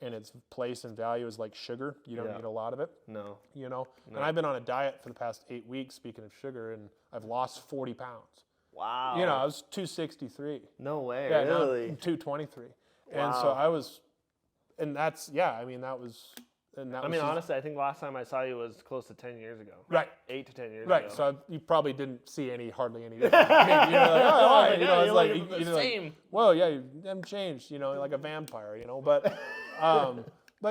and its place and value is like sugar. You don't need a lot of it. No. You know, and I've been on a diet for the past 8 weeks, speaking of sugar, and I've lost 40 pounds. Wow. You know, I was 263. No way, yeah, really? 223. Wow. And so I was, and that's, I mean, that was, and that I was mean, just, honestly, I think last time I saw you was close to 10 years ago. Right. 8 to 10 years ago. Right. So you probably didn't see hardly any difference. Maybe, you know, like, oh, you know, it's like, the same. Like, well, yeah, you haven't changed, you know, like a vampire, you know, but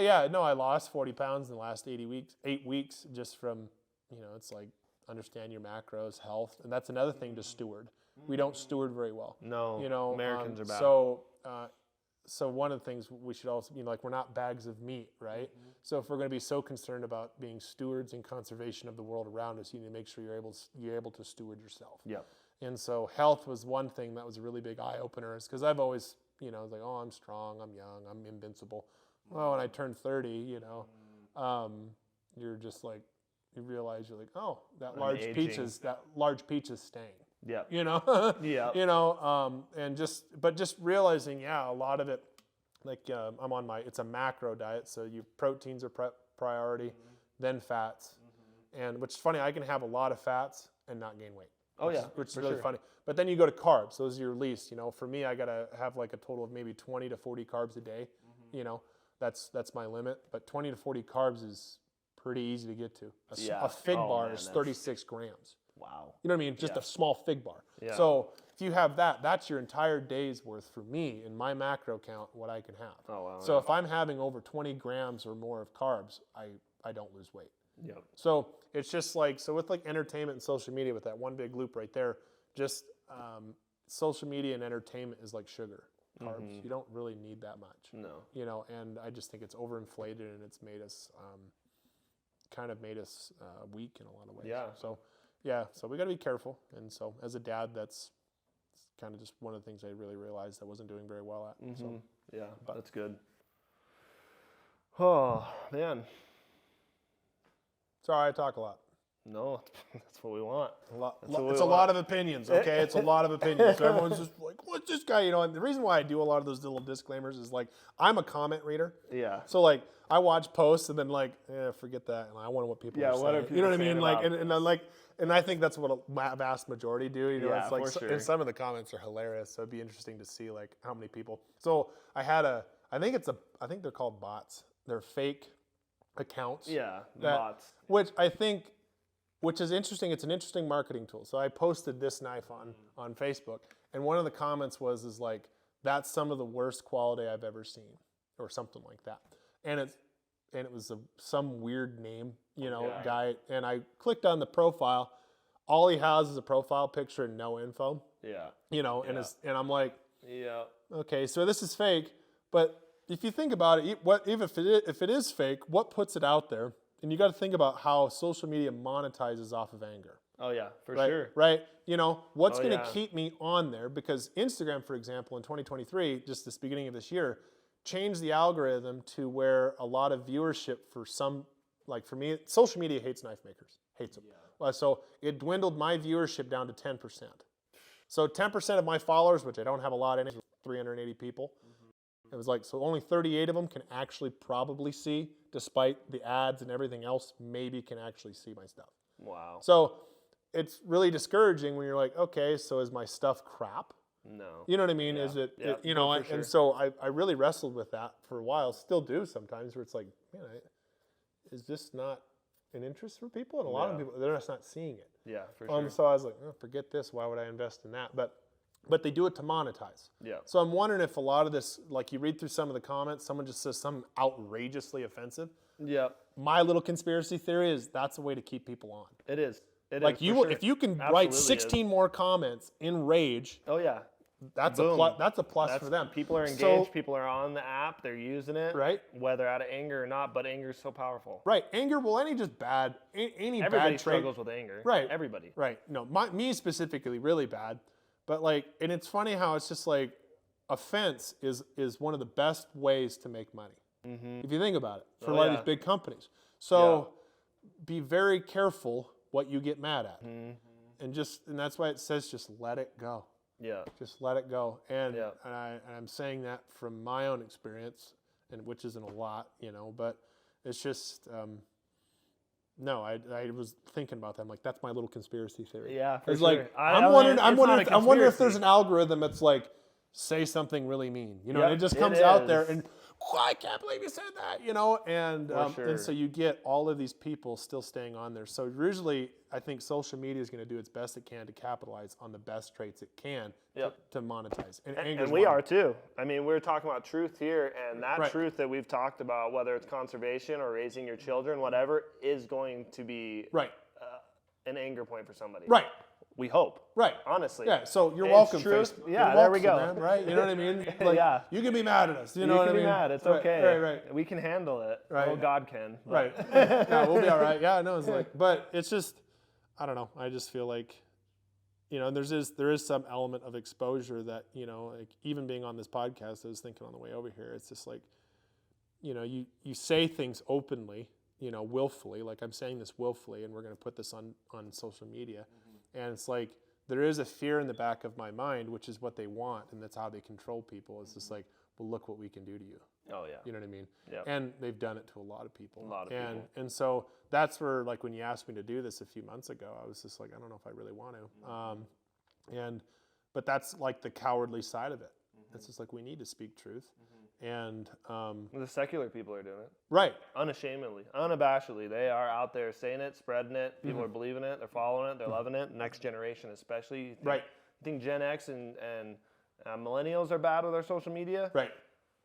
yeah, no, I lost 40 pounds in the last 8 weeks just from, you know, it's like understand your macros, health, and that's another thing to steward. We don't steward very well. No, you know, Americans are bad. So one of the things we should also, you know, like we're not bags of meat, right? So if we're going to be so concerned about being stewards and conservation of the world around us, you need to make sure you're able to steward yourself. Yeah. And so health was one thing that was a really big eye opener, because I've always, you know, I was like, oh, I'm strong, I'm young, I'm invincible. Well, when I turned 30, you know, you're just like, you realize you're like, oh, that large peach is staying. Yeah. You know. Yeah. You know, and just realizing, a lot of it, like I'm on it's a macro diet, so proteins are priority, then fats, and which is funny, I can have a lot of fats and not gain weight. Which is really funny. But then you go to carbs; those are your least. You know, for me, I gotta have like a total of maybe 20 to 40 carbs a day. You know, that's my limit. But 20 to 40 carbs is pretty easy to get to. A fig bar is 36 grams. Wow. You know what I mean? Just a small fig bar. Yeah. So if you have that, that's your entire day's worth for me in my macro count, what I can have. Oh, wow. So if I'm having over 20 grams or more of carbs, I don't lose weight. Yep. So it's just like, so with like entertainment and social media, with that one big loop right there, just social media and entertainment is like sugar, carbs. You don't really need that much. No. You know, and I just think it's overinflated, and it's made us, weak in a lot of ways. Yeah. So we got to be careful. And so as a dad, that's kind of just one of the things I really realized I wasn't doing very well at. So, yeah, that's good. Oh, man. Sorry, I talk a lot. No, that's what we want. It's a lot of opinions, okay? It's a lot of opinions. So everyone's just like, what's this guy? You know, and the reason why I do a lot of those little disclaimers is like, I'm a comment reader. Yeah. So like, I watch posts and then like, forget that. And I wonder what people are saying. What are people you know what I mean? about Like, and I'm like, and I think that's what a vast majority do. You know, Yeah, it's like, for sure. and some of the comments are hilarious. So it'd be interesting to see like how many people. So I think they're called bots. They're fake accounts. Yeah, bots. Which is interesting. It's an interesting marketing tool. So I posted this knife on Facebook, and one of the comments was like, that's some of the worst quality I've ever seen, or something like that. And it was some weird name, you know, guy. And I clicked on the profile. All he has is a profile picture and no info. Yeah. You know, and I'm like, okay, so this is fake. But if you think about it, even if it is fake, what puts it out there? And you got to think about how social media monetizes off of anger. Oh yeah, for right? sure. Right? You know, what's going to keep me on there? Because Instagram, for example, in 2023, just this beginning of this year, changed the algorithm to where a lot of viewership for some, like for me, social media hates knife makers, hates them. Yeah. So it dwindled my viewership down to 10%. So 10% of my followers, which I don't have a lot in it, 380 people. It was like, so only 38 of them can actually probably see, despite the ads and everything else, maybe can actually see my stuff. Wow. So it's really discouraging when you're like, okay, so is my stuff crap? No. You know what I mean? Is it, you know, and so I really wrestled with that for a while, still do sometimes, where it's like, man, is this not an interest for people? And a lot of people, they're just not seeing it. Yeah, for sure. So I was like, oh, forget this. Why would I invest in that? But they do it to monetize. Yeah. So I'm wondering if a lot of this, like you read through some of the comments, someone just says something outrageously offensive. Yeah. My little conspiracy theory is that's a way to keep people on. It is. It Like is, for sure. if you can Absolutely write is. 16 more comments in rage, Oh yeah. that's Boom. a plus for them. People are engaged. So, People are on the app. They're using it. Right. Whether out of anger or not, but anger is so powerful. Right. Anger, well, any just bad, any Everybody bad trait. struggles with anger. Right. Everybody. Right. No, me specifically, really bad. But like, and it's funny how it's just like, offense is one of the best ways to make money. Mm-hmm. If you think about it, for Oh, a lot yeah. of these big companies. So be very careful what you get mad at. Mm-hmm. And that's why it says just let it go. Yeah. Just let it go. And, Yeah. I'm saying that from my own experience, and which isn't a lot, but it's just, no, I was thinking about that. I'm like, that's my little conspiracy theory. Yeah, for It's sure. like, I'm wondering if there's conspiracy. an algorithm that's like, say something really mean, and Yep, it just it comes out there is. and, I can't believe you said that, and sure. and so you get all of these people still staying on there. So usually, I think social media is going to do its best it can to capitalize on the best traits it can to monetize. And we are too. I mean, we're talking about truth here, and that Right. truth that we've talked about, whether it's conservation or raising your children, whatever, is going to be Right. an anger point for somebody. Right. We hope. Right. Honestly. Yeah, so you're It's welcome, truth. Facebook. Yeah, You're there we welcome, go. man, right? You know what I mean? Like, Yeah. You can be mad at us. You know You what I can mean? be mad. It's Right, okay. Right. We can handle it. Right. Oh, God can. but- Right. Yeah, we'll be all right. Yeah, no, it's like, but it's just, I don't know. I just feel like, there is some element of exposure that, like even being on this podcast, I was thinking on the way over here, it's just like, you say things openly, willfully, like I'm saying this willfully, and we're going to put this on social media. And it's like, there is a fear in the back of my mind, which is what they want, and that's how they control people. It's just like, well, look what we can do to you. Oh, yeah. You know what I mean? Yep. And they've done it to a lot of people. A lot of people. And so that's where, like, when you asked me to do this a few months ago, I was just like, I don't know if I really want to. But that's like the cowardly side of it. It's just like, we need to speak truth. And The secular people are doing it. right. Unashamedly, unabashedly. They are out there saying it, spreading it. People are believing it. They're following it. They're loving it. Next generation especially. You think, Right. You think Gen X and millennials are bad with their social media? Right.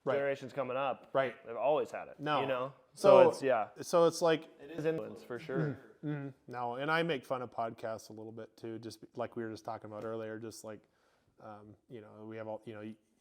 Right. Generations coming up. Right. They've always had it. No. So So it's like, it is influence for sure. no, and I make fun of podcasts a little bit too, just like we were just talking about earlier, just like, we have all,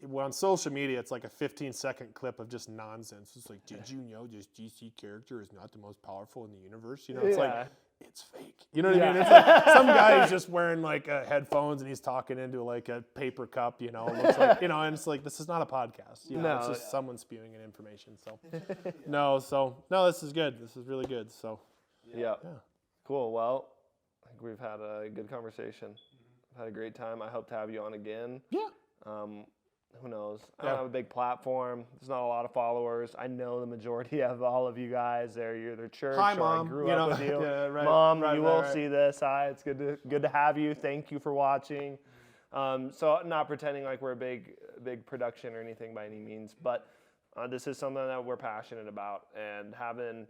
well, on social media, it's like a 15-second clip of just nonsense. It's like, did you know this GC character is not the most powerful in the universe? It's like, it's fake. You know what I mean? It's like some guy who's just wearing like headphones and he's talking into like a paper cup, it looks like, and it's like, this is not a podcast. No, it's just someone spewing an information. So, no, this is good. This is really good. So, Yeah. Cool. Well, I think we've had a good conversation. I've had a great time. I hope to have you on again. yeah. Who knows? I don't have a big platform. There's not a lot of followers. I know the majority of all of you guys. You're their church. Hi, or Mom. I grew up with you. Yeah, right, Mom, right, you will right. see this. Hi, it's good to have you. Thank you for watching. So not pretending like we're a big production or anything by any means, but this is something that we're passionate about, and having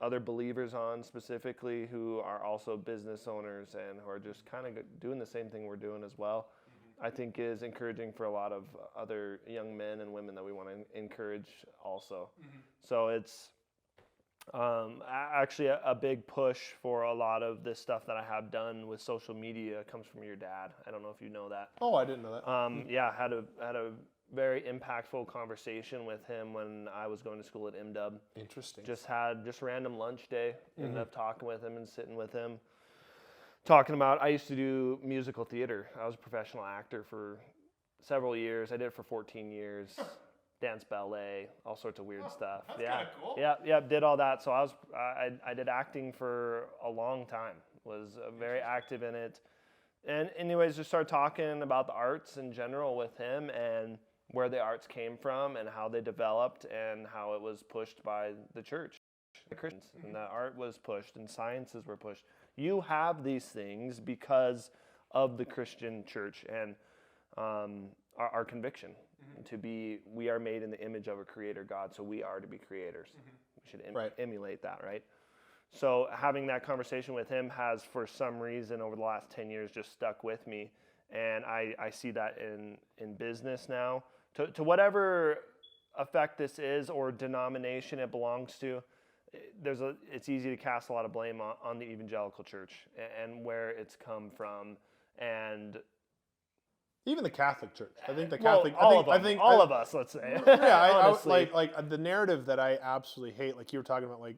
other believers on specifically who are also business owners and who are just kind of doing the same thing we're doing as well, I think is encouraging for a lot of other young men and women that we want to encourage also. So it's actually a big push for a lot of this stuff that I have done with social media comes from your dad. I don't know if you know that. Oh, I didn't know that. Yeah, had a very impactful conversation with him when I was going to school at MW. Interesting. Just random lunch day. Ended up talking with him and sitting with him. Talking about, I used to do musical theater. I was a professional actor for several years. I did it for 14 years. Dance ballet, all sorts of weird stuff. That's yeah. kinda cool. Yeah, did all that. So I did acting for a long time. Was very active in it. And anyways, just started talking about the arts in general with him and where the arts came from and how they developed and how it was pushed by the church, the Christians, and that art was pushed and sciences were pushed. You have these things because of the Christian church and our conviction we are made in the image of a creator God, so we are to be creators. We should emulate that, right? So having that conversation with him has, for some reason, over the last 10 years, just stuck with me. And I see that in business now. To whatever effect this is or denomination it belongs to, it's easy to cast a lot of blame on the evangelical church and where it's come from, and even the Catholic Church. I think the well, Catholic. I think all of us. Let's say. Yeah, Honestly. like the narrative that I absolutely hate. Like you were talking about, like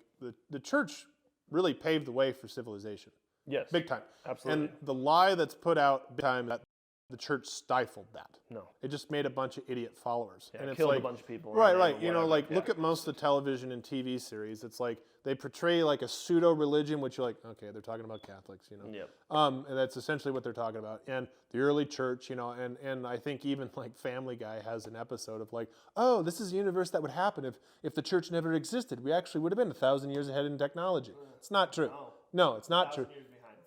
the church really paved the way for civilization. Yes. Big time. Absolutely. And the lie that's put out big time that the church stifled that. No. It just made a bunch of idiot followers. Yeah, and it's killed like, a bunch of people. Right. You know, like look at most of the television and TV series. It's like they portray like a pseudo religion, which you're like, okay, they're talking about Catholics, you know. Yep. And that's essentially what they're talking about. And the early church, you know, and I think even like Family Guy has an episode of like, oh, this is a universe that would happen if the church never existed. We actually would have been 1,000 years ahead in technology. It's not true. No, it's not true.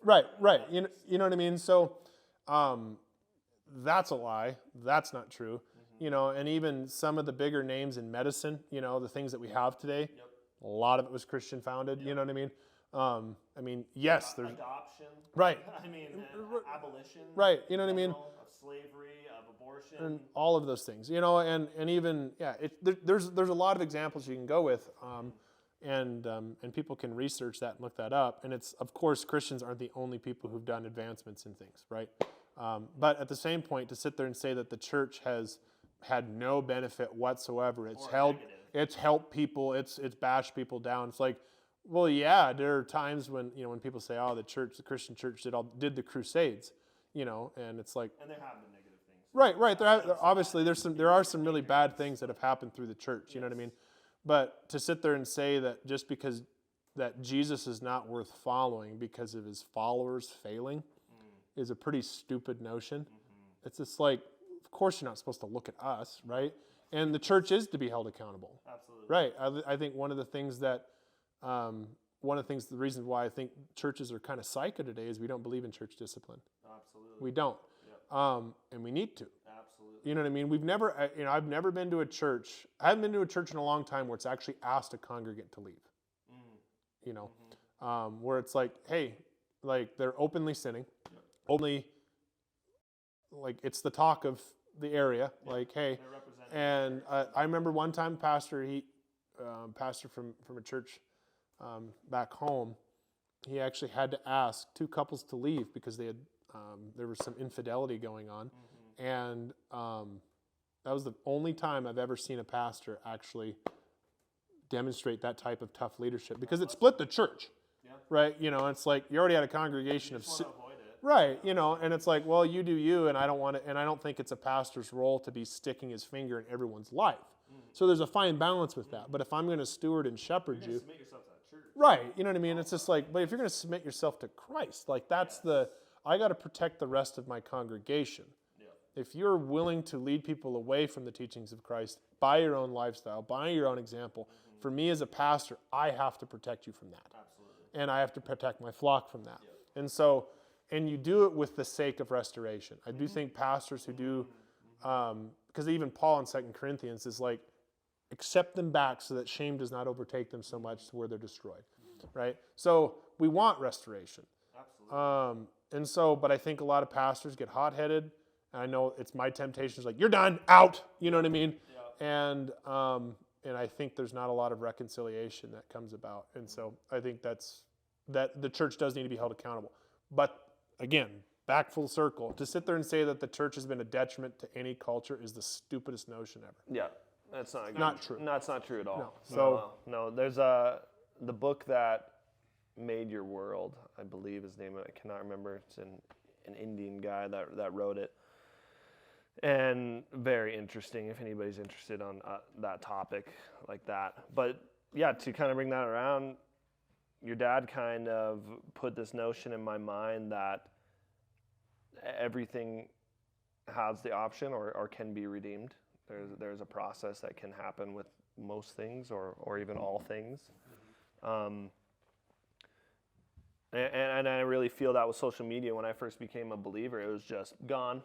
Right. You know what I mean? So that's a lie. That's not true. You know, and even some of the bigger names in medicine, you know, the things that we have today, a lot of it was Christian founded. You know what I mean? Yes, there's adoption. Right. I mean, abolition. Right. You know what I mean? Of slavery, of abortion, and all of those things. You know, and even there's a lot of examples you can go with. And people can research that and look that up. And it's, of course, Christians aren't the only people who've done advancements in things, right? But at the same point, to sit there and say that the church has had no benefit whatsoever, it's helped people, it's bashed people down. It's like, well, yeah, there are times when, you know, when people say, oh, the Christian church did the Crusades, you know, and it's like, and there have been negative things. Right. Obviously, there are some really bad things that have happened through the church. You know what I mean? But to sit there and say that just because that Jesus is not worth following because of his followers failing is a pretty stupid notion. It's just like, of course you're not supposed to look at us, right? And the church is to be held accountable. Absolutely. Right. I think the reasons why I think churches are kind of psycho today is we don't believe in church discipline. Absolutely. We don't. Yep. And we need to. Absolutely. You know what I mean? I've never been to a church. I haven't been to a church in a long time where it's actually asked a congregant to leave. You know, where it's like, hey, like they're openly sinning, openly, like it's the talk of the area. Like, hey, and I remember one time, pastor from a church back home, he actually had to ask two couples to leave because they had there was some infidelity going on. And that was the only time I've ever seen a pastor actually demonstrate that type of tough leadership because it split the church, right? You know, it's like you already had a congregation of, right? You know, and it's like, well, you do you, and I don't want to, and I don't think it's a pastor's role to be sticking his finger in everyone's life. So there's a fine balance with that. But if I'm going to steward and shepherd you, submit yourself to that church. Right? You know what I mean? It's just like, but if you're going to submit yourself to Christ, like that's I got to protect the rest of my congregation. If you're willing to lead people away from the teachings of Christ by your own lifestyle, by your own example, for me as a pastor, I have to protect you from that. Absolutely. And I have to protect my flock from that. And so, and you do it with the sake of restoration. I do think pastors who do, because even Paul in 2 Corinthians is like, accept them back so that shame does not overtake them so much to where they're destroyed, right? So we want restoration. Absolutely. And so, but I think a lot of pastors get hot-headed. And I know it's my temptation is like, you're done, out. You know what I mean? Yeah. And I think there's not a lot of reconciliation that comes about. And so I think that the church does need to be held accountable. But again, back full circle, to sit there and say that the church has been a detriment to any culture is the stupidest notion ever. Yeah, that's not true. No, it's not true at all. No. So no, there's the book that made your world, I believe his name, I cannot remember. It's an Indian guy that wrote it. And very interesting if anybody's interested on that topic like that. But yeah, to kind of bring that around, your dad kind of put this notion in my mind that everything has the option or can be redeemed. There's a process that can happen with most things or even all things. And I really feel that with social media. When I first became a believer, it was just gone.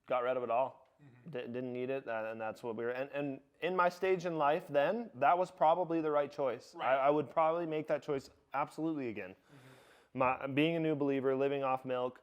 Got rid of it all. Didn't need it, and that's what we were. And in my stage in life then, that was probably the right choice. Right. I would probably make that choice absolutely again. Being a new believer, living off milk,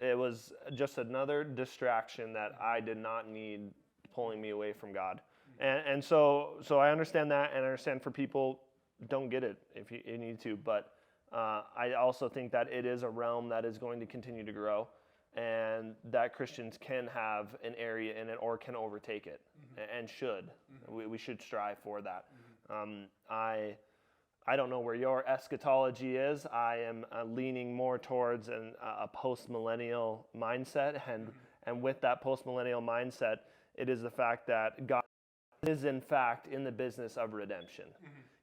it was just another distraction that I did not need pulling me away from God. And so I understand that, and I understand for people don't get it if you need to. But I also think that it is a realm that is going to continue to grow, and that Christians can have an area in it or can overtake it, and should. We should strive for that. I don't know where your eschatology is. I am leaning more towards a post-millennial mindset, and with that post-millennial mindset, it is the fact that God is in fact in the business of redemption.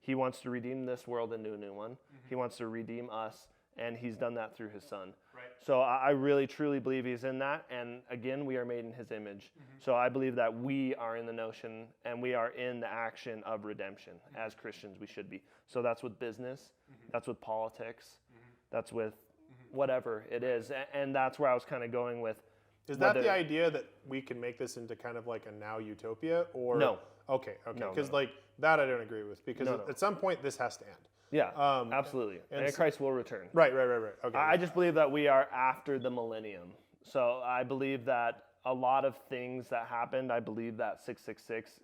He wants to redeem this world into a new one. He wants to redeem us, and he's done that through his son. Right. So I really, truly believe he's in that, and again, we are made in his image. So I believe that we are in the notion, and we are in the action of redemption. As Christians, we should be. So that's with business, that's with politics, that's with whatever it is, and that's where I was kind of going with. Is that the idea that we can make this into kind of like a now utopia, or No. Okay, No, because no. like that I don't agree with, because No. at some point this has to end. Yeah, absolutely. and And Christ will return. Right. Okay. I just believe that we are after the millennium. So I believe that a lot of things that happened, I believe that 666,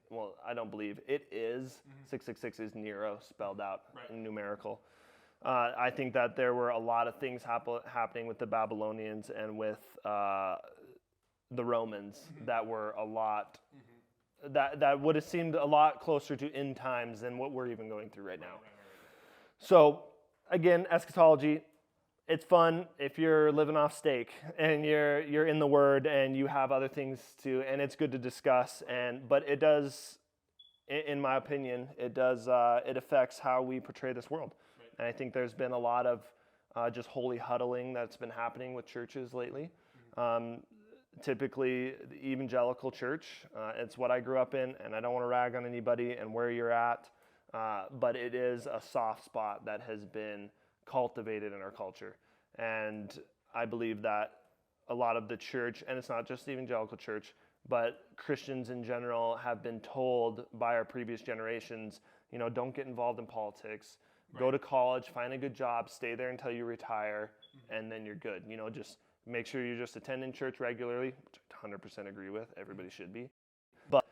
well, I don't believe, it is, 666 is Nero spelled out in numerical. I think that there were a lot of things happening with the Babylonians and with the Romans that were a lot, that would have seemed a lot closer to end times than what we're even going through right now. So, again, eschatology, it's fun if you're living off steak and you're in the Word and you have other things to, and it's good to discuss. But it does, in my opinion, it affects how we portray this world. Right. And I think there's been a lot of just holy huddling that's been happening with churches lately. Typically, the evangelical church, it's what I grew up in, and I don't want to rag on anybody and where you're at. But it is a soft spot that has been cultivated in our culture. And I believe that a lot of the church, and it's not just the evangelical church, but Christians in general have been told by our previous generations, don't get involved in politics, go to college, find a good job, stay there until you retire, and then you're good. Just make sure you're just attending church regularly, which I 100% agree with, everybody should be. But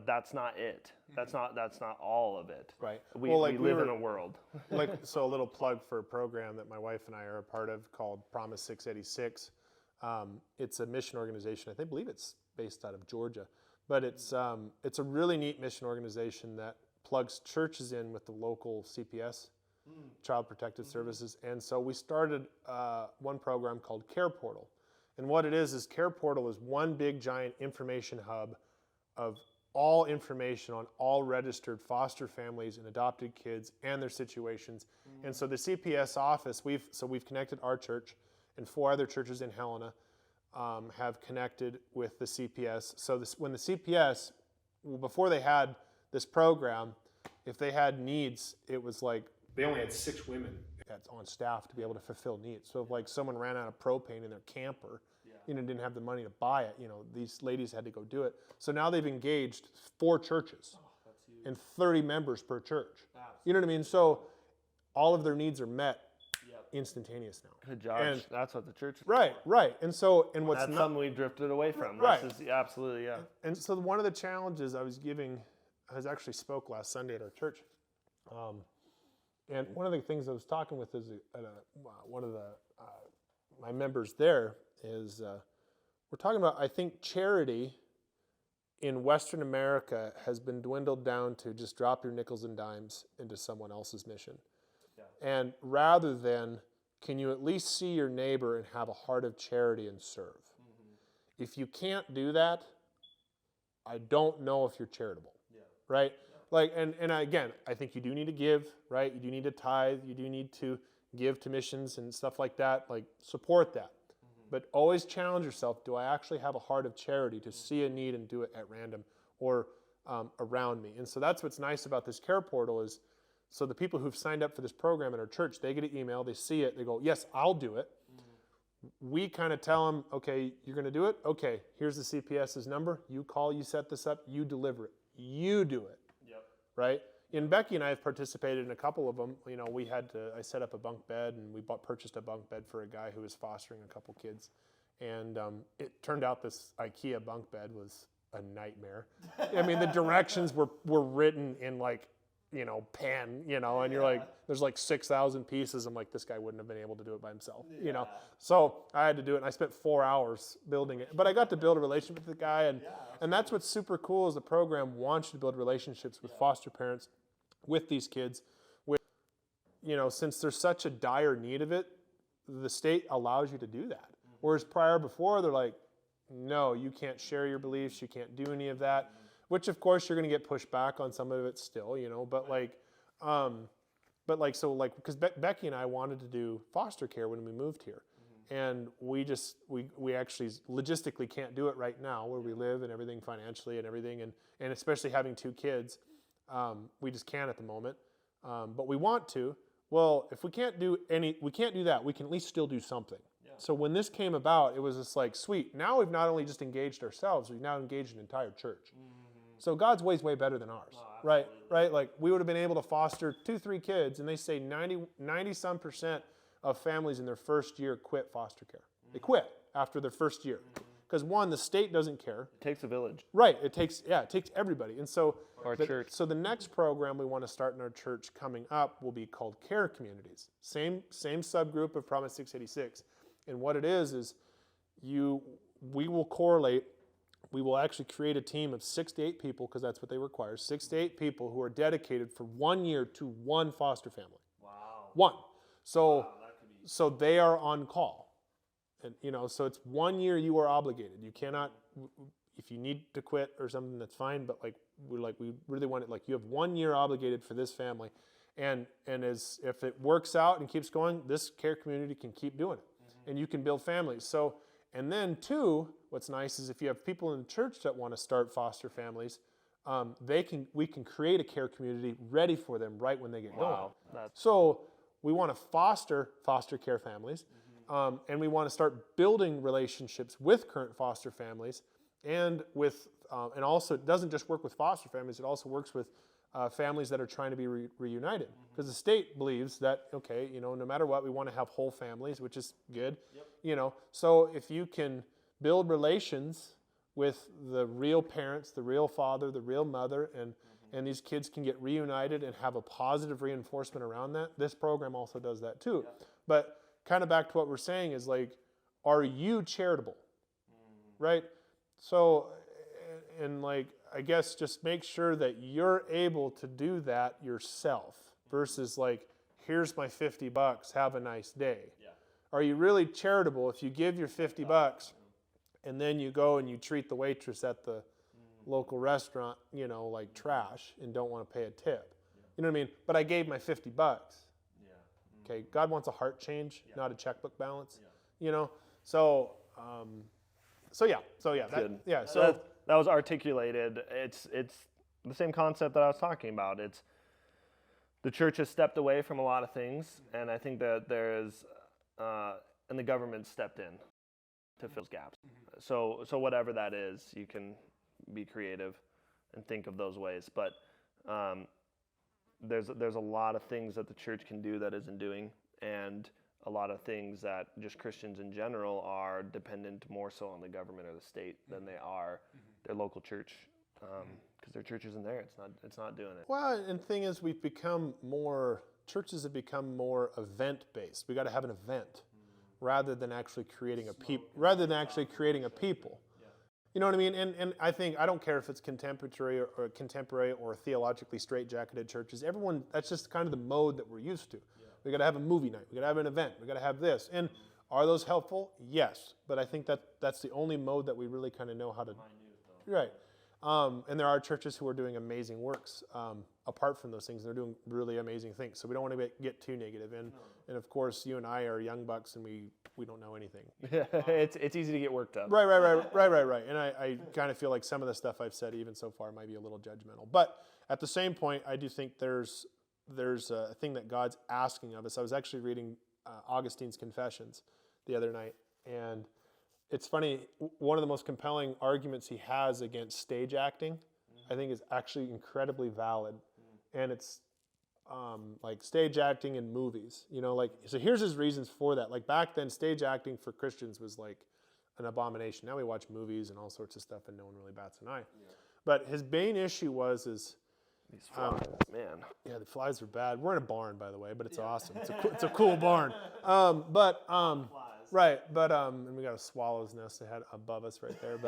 that's not it. That's not all of it. Right. We live in a world. So a little plug for a program that my wife and I are a part of called Promise 686. It's a mission organization. I believe it's based out of Georgia, but it's a really neat mission organization that plugs churches in with the local CPS, Child Protective Services. And so we started one program called Care Portal. And what it is Care Portal is one big giant information hub of all information on all registered foster families and adopted kids and their situations. And so the CPS office, we've connected our church, and 4 other churches in Helena have connected with the CPS. So when the CPS, before they had this program, if they had needs, it was like they only had 6 women on staff to be able to fulfill needs. So if like someone ran out of propane in their camper, didn't have the money to buy it, these ladies had to go do it. So now they've engaged 4 churches and 30 members per church. You know what I mean? So all of their needs are met instantaneous now. Good job. And that's what the church is Right. And so, and what's that's something we've drifted away from. Right. This is absolutely, yeah. And so one of the challenges I was actually spoke last Sunday at our church. And one of the things I was talking with is one of the my members there is we're talking about, I think, charity in Western America has been dwindled down to just drop your nickels and dimes into someone else's mission. Yeah. And rather than, can you at least see your neighbor and have a heart of charity and serve? If you can't do that, I don't know if you're charitable. Yeah. Right? Yeah. And again, I think you do need to give, right? You do need to tithe, you do need to give to missions and stuff like that, support that. But always challenge yourself, do I actually have a heart of charity to see a need and do it at random or around me? And so that's what's nice about this Care Portal is, so the people who've signed up for this program at our church, they get an email, they see it, they go, yes, I'll do it. We kind of tell them, okay, you're going to do it? Okay, here's the CPS's number. You call, you set this up, you deliver it. You do it. Yep. Right? And Becky and I have participated in a couple of them. I set up a bunk bed, and we purchased a bunk bed for a guy who was fostering a couple kids. And it turned out this IKEA bunk bed was a nightmare. I mean, the directions were written in pen, and you're like, there's like 6,000 pieces. I'm like, this guy wouldn't have been able to do it by himself, So I had to do it, and I spent 4 hours building it. But I got to build a relationship with the guy, and that's what's super cool is the program wants you to build relationships with foster parents, with these kids, since there's such a dire need of it, the state allows you to do that. Whereas before, they're like, no, you can't share your beliefs, you can't do any of that. Which of course you're going to get pushed back on some of it still, because Becky and I wanted to do foster care when we moved here, and we actually logistically can't do it right now where we live and everything financially and everything, and especially having 2 kids, we just can't at the moment, but we want to. Well, if we can't do that, we can at least still do something. Yeah. So when this came about, it was just like, sweet. Now we've not only just engaged ourselves, we've now engaged an entire church. So God's way is way better than ours, right? Like we would have been able to foster 2-3 kids, and they say 90-some% of families in their first year quit foster care. They quit after their first year. Because one, the state doesn't care. It takes a village. Right, it takes everybody. And so church. So the next program we want to start in our church coming up will be called Care Communities. Same subgroup of Promise 686. And what it is we will correlate. We will actually create a team of 6 to 8 people, because that's what they require, 6 to 8 people who are dedicated for 1 year to one foster family. Wow. One. So they are on call. And so it's 1 year you are obligated. You cannot, if you need to quit or something, that's fine, but we really want it, you have 1 year obligated for this family. And if it works out and keeps going, this care community can keep doing it. And you can build families. So, and then 2, what's nice is if you have people in the church that want to start foster families, we can create a care community ready for them right when they get going. So we want to foster care families, and we want to start building relationships with current foster families, and also it doesn't just work with foster families; it also works with families that are trying to be reunited. Because the state believes that no matter what, we want to have whole families, which is good. Yep. So if you can build relations with the real parents, the real father, the real mother, and these kids can get reunited and have a positive reinforcement around that. This program also does that too. Yeah. But kind of back to what we're saying is are you charitable? Right? So, and I guess just make sure that you're able to do that yourself versus here's my $50, have a nice day. Yeah. Are you really charitable if you give your $50 and then you go and you treat the waitress at the local restaurant, like trash and don't want to pay a tip? Yeah. You know what I mean? But I gave my $50. Yeah. Okay, God wants a heart change, not a checkbook balance. Yeah. So that was articulated. It's the same concept that I was talking about. It's the church has stepped away from a lot of things, and I think that and the government stepped in to fill those gaps. So whatever that is, you can be creative and think of those ways. But there's a lot of things that the church can do that isn't doing, and a lot of things that just Christians in general are dependent more so on the government or the state than they are their local church, because their church isn't there. It's not doing it. Well, and the thing is, churches have become more event based. We got to have an event rather than actually creating a people. You know what I mean? And I think, I don't care if it's contemporary or theologically straitjacketed churches. Everyone, that's just kind of the mode that we're used to. Yeah. We got to have a movie night. We got to have an event. We got to have this. And are those helpful? Yes. But I think that's the only mode that we really kind of know how to. Right. And there are churches who are doing amazing works apart from those things. They're doing really amazing things. So we don't want to get too negative. And of course, you and I are young bucks, and we don't know anything. It's easy to get worked up. Right. And I kind of feel like some of the stuff I've said even so far might be a little judgmental. But at the same point, I do think there's a thing that God's asking of us. I was actually reading Augustine's Confessions the other night, and it's funny, one of the most compelling arguments he has against stage acting, I think, is actually incredibly valid. And it's like stage acting in movies, so here's his reasons for that. Like back then, stage acting for Christians was like an abomination. Now we watch movies and all sorts of stuff and no one really bats an eye. Yeah. But his main issue is These flies, man. Yeah, the flies are bad. We're in a barn, by the way, but it's awesome. It's a cool barn. And we got a swallow's nest ahead above us right there.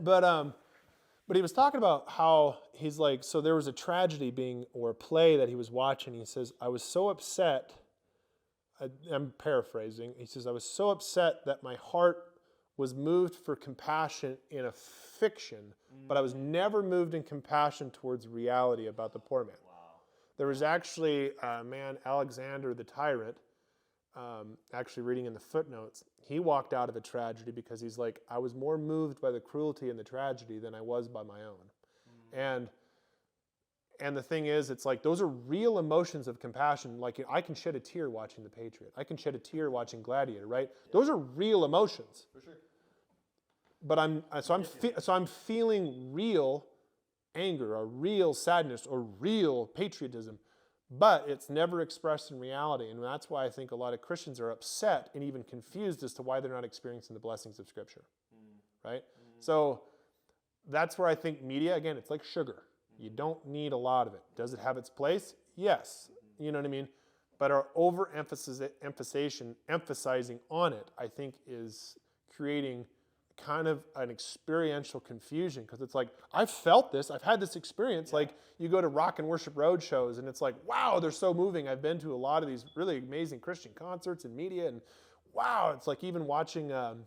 But he was talking about how he's like, so there was a tragedy or a play that he was watching. He says, I was so upset. I'm paraphrasing. He says, I was so upset that my heart was moved for compassion in a fiction, but I was never moved in compassion towards reality about the poor man. Wow. There was actually a man, Alexander the Tyrant, actually reading in the footnotes, he walked out of a tragedy because he's like, I was more moved by the cruelty and the tragedy than I was by my own. And the thing is, it's like, those are real emotions of compassion. Like, I can shed a tear watching The Patriot. I can shed a tear watching Gladiator, right? Yeah. Those are real emotions. For sure. But I'm feeling real anger or real sadness or real patriotism, but it's never expressed in reality. And that's why I think a lot of Christians are upset and even confused as to why they're not experiencing the blessings of Scripture, right? So that's where I think media, again, it's like sugar. You don't need a lot of it. Does it have its place? Yes. You know what I mean? But our emphasizing on it, I think, is creating kind of an experiential confusion, because it's like, I've felt this, I've had this experience. Like, you go to rock and worship road shows and it's like, wow, they're so moving. I've been to a lot of these really amazing Christian concerts and media, and wow, it's like even watching the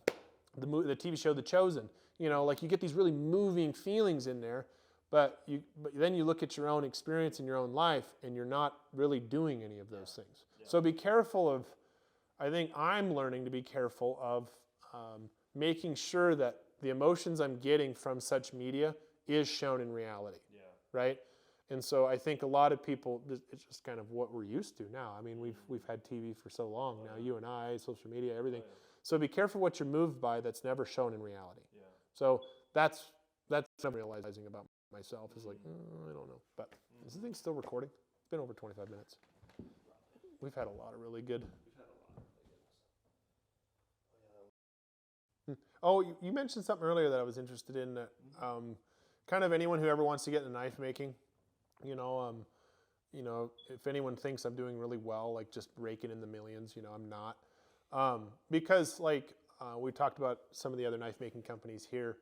TV show The Chosen, you know, like you get these really moving feelings in there, but then you look at your own experience in your own life and you're not really doing any of those things. So be careful of, I think I'm learning to be careful of making sure that the emotions I'm getting from such media is shown in reality, right? And so I think a lot of people, it's just kind of what we're used to now. I mean, we've had TV for so long now, you and I, social media, everything. So be careful what you're moved by that's never shown in reality. So that's what I'm realizing about myself, is like, I don't know. But is the thing still recording? It's been over 25 minutes. We've had a lot of really good. Oh, you mentioned something earlier that I was interested in. That kind of anyone who ever wants to get into knife making, you know, if anyone thinks I'm doing really well, like just raking in the millions, you know, I'm not, because like we talked about some of the other knife making companies here.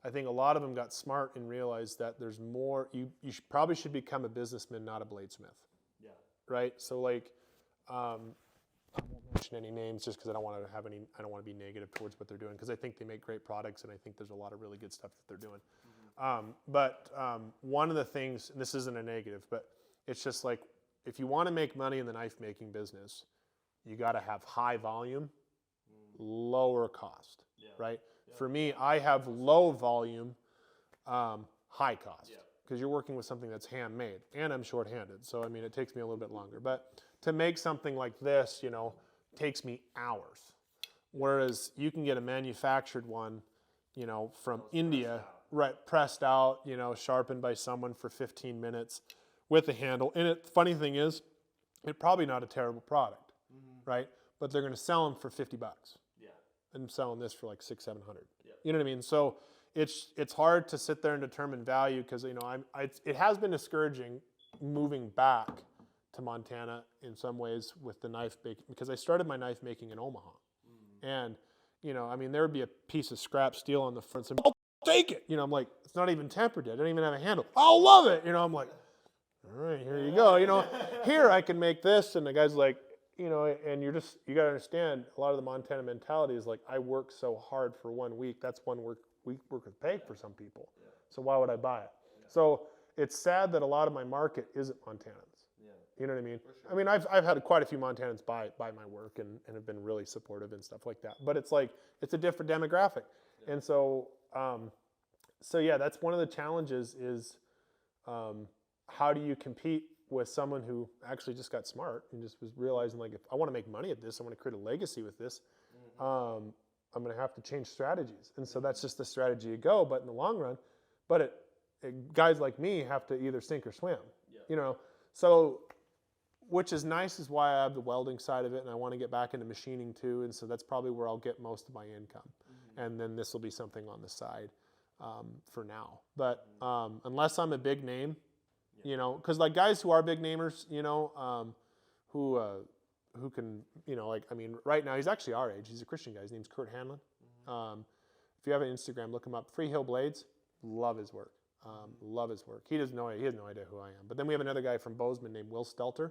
I think a lot of them got smart and realized that there's more. You probably should become a businessman, not a bladesmith. Yeah. Right. So like. I won't mention any names just because I don't want to be negative towards what they're doing, because I think they make great products and I think there's a lot of really good stuff that they're doing. But one of the things, and this isn't a negative, but it's just like, if you want to make money in the knife making business, you got to have high volume, lower cost, right? For me, I have low volume, high cost, because you're working with something that's handmade, and I'm short-handed, so I mean, it takes me a little bit longer. But to make something like this, you know, takes me hours. Whereas you can get a manufactured one, you know, from India, pressed out, you know, sharpened by someone for 15 minutes with a handle. And the funny thing is, it's probably not a terrible product, right? But they're going to sell them for $50. Yeah. And I'm selling this for like $600-700. Yeah. You know what I mean? So it's hard to sit there and determine value, because, you know, it has been discouraging moving back to Montana in some ways with the knife making, because I started my knife making in Omaha. And, you know, I mean, there would be a piece of scrap steel on the front, so I'll take it. You know, I'm like, it's not even tempered yet. I don't even have a handle. I'll love it. You know, I'm like, all right, here you go. You know, here I can make this. And the guy's like, you know, and you got to understand, a lot of the Montana mentality is like, I work so hard for 1 week. That's 1 week worth of pay for some people. So why would I buy it? So it's sad that a lot of my market isn't Montanans. You know what I mean? Sure. I mean, I've had quite a few Montanans buy my work and have been really supportive and stuff like that. But it's like, it's a different demographic. Yeah. And so, yeah, that's one of the challenges is how do you compete with someone who actually just got smart and just was realizing, like, if I want to make money at this, I want to create a legacy with this, I'm going to have to change strategies. And so that's just the strategy you go. But in the long run, guys like me have to either sink or swim, you know? So, which is nice, is why I have the welding side of it, and I want to get back into machining too, and so that's probably where I'll get most of my income. And then this will be something on the side for now. But unless I'm a big name, You know, because like guys who are big namers, you know, who can, you know, like, I mean, right now he's actually our age. He's a Christian guy. His name's Kurt Hanlon. If you have an Instagram, look him up. Free Hill Blades. Love his work. Love his work. He has no idea who I am. But then we have another guy from Bozeman named Will Stelter.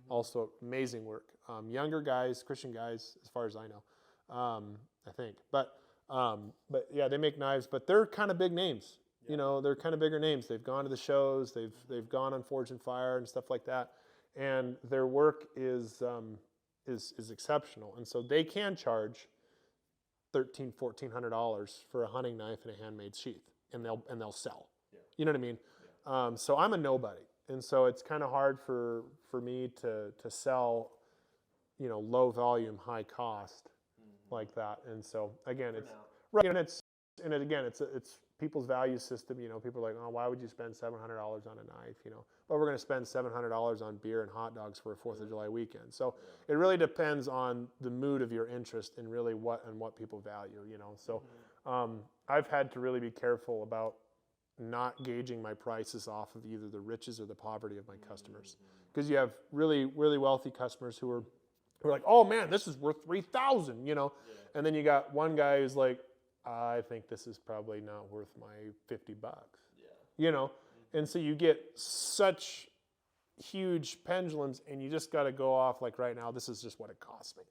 Also amazing work. Younger guys, Christian guys, as far as I know, I think. But yeah, they make knives, but they're kind of big names. You know, they're kind of bigger names. They've gone to the shows. They've gone on Forge and Fire and stuff like that. And their work is exceptional. And so they can charge $1,400 for a hunting knife and a handmade sheath, and they'll sell. You know what I mean? So I'm a nobody. And so it's kind of hard for me to sell, you know, low volume, high cost like that. And so again, it's right, and again, it's people's value system. You know, people are like, oh, why would you spend $700 on a knife? You know, but we're going to spend $700 on beer and hot dogs for a 4th of July weekend. So it really depends on the mood of your interest and really what people value. You know, so I've had to really be careful about not gauging my prices off of either the riches or the poverty of my customers, because you have really, really wealthy customers who are like, oh man, this is worth $3,000, you know, and then you got one guy who's like, I think this is probably not worth my $50, you know, and so you get such huge pendulums, and you just got to go off like right now. This is just what it costs me.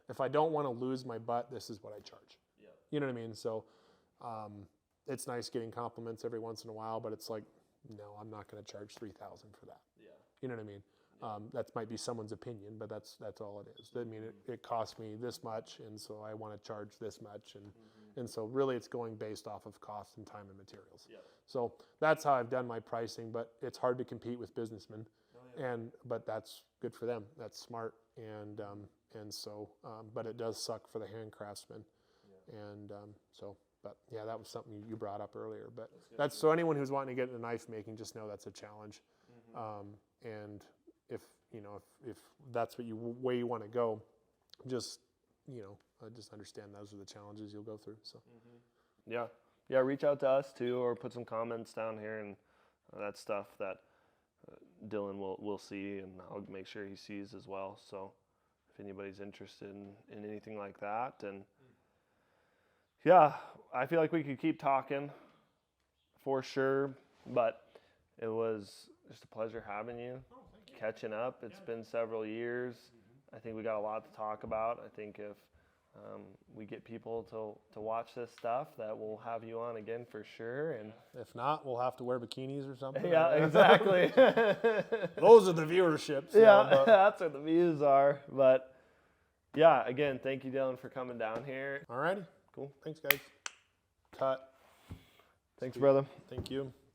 If I don't want to lose my butt, this is what I charge. You know what I mean? So. It's nice getting compliments every once in a while, but it's like, no, I'm not going to charge $3,000 for that. You know what I mean? That might be someone's opinion, but that's all it is. I mean, it costs me this much, and so I want to charge this much, and so really it's going based off of cost and time and materials. So that's how I've done my pricing, but it's hard to compete with businessmen, but that's good for them. That's smart, and so, but it does suck for the hand craftsmen, and so. But yeah, that was something you brought up earlier. But that's so anyone who's wanting to get into knife making, just know that's a challenge. And if you know if that's what way you want to go, just just understand those are the challenges you'll go through. So yeah, reach out to us too, or put some comments down here, and that stuff that Dylan will see, and I'll make sure he sees as well. So if anybody's interested in anything like that, and yeah, I feel like we could keep talking for sure, but it was just a pleasure having you, catching up. It's been several years. I think we got a lot to talk about. I think if we get people to watch this stuff, that we'll have you on again for sure. And if not, we'll have to wear bikinis or something. Yeah, exactly. Those are the viewerships. Yeah, that's what the views are. But yeah, again, thank you, Dylan, for coming down here. All righty. Cool. Thanks, guys. Cut. Thanks, brother. Thank you.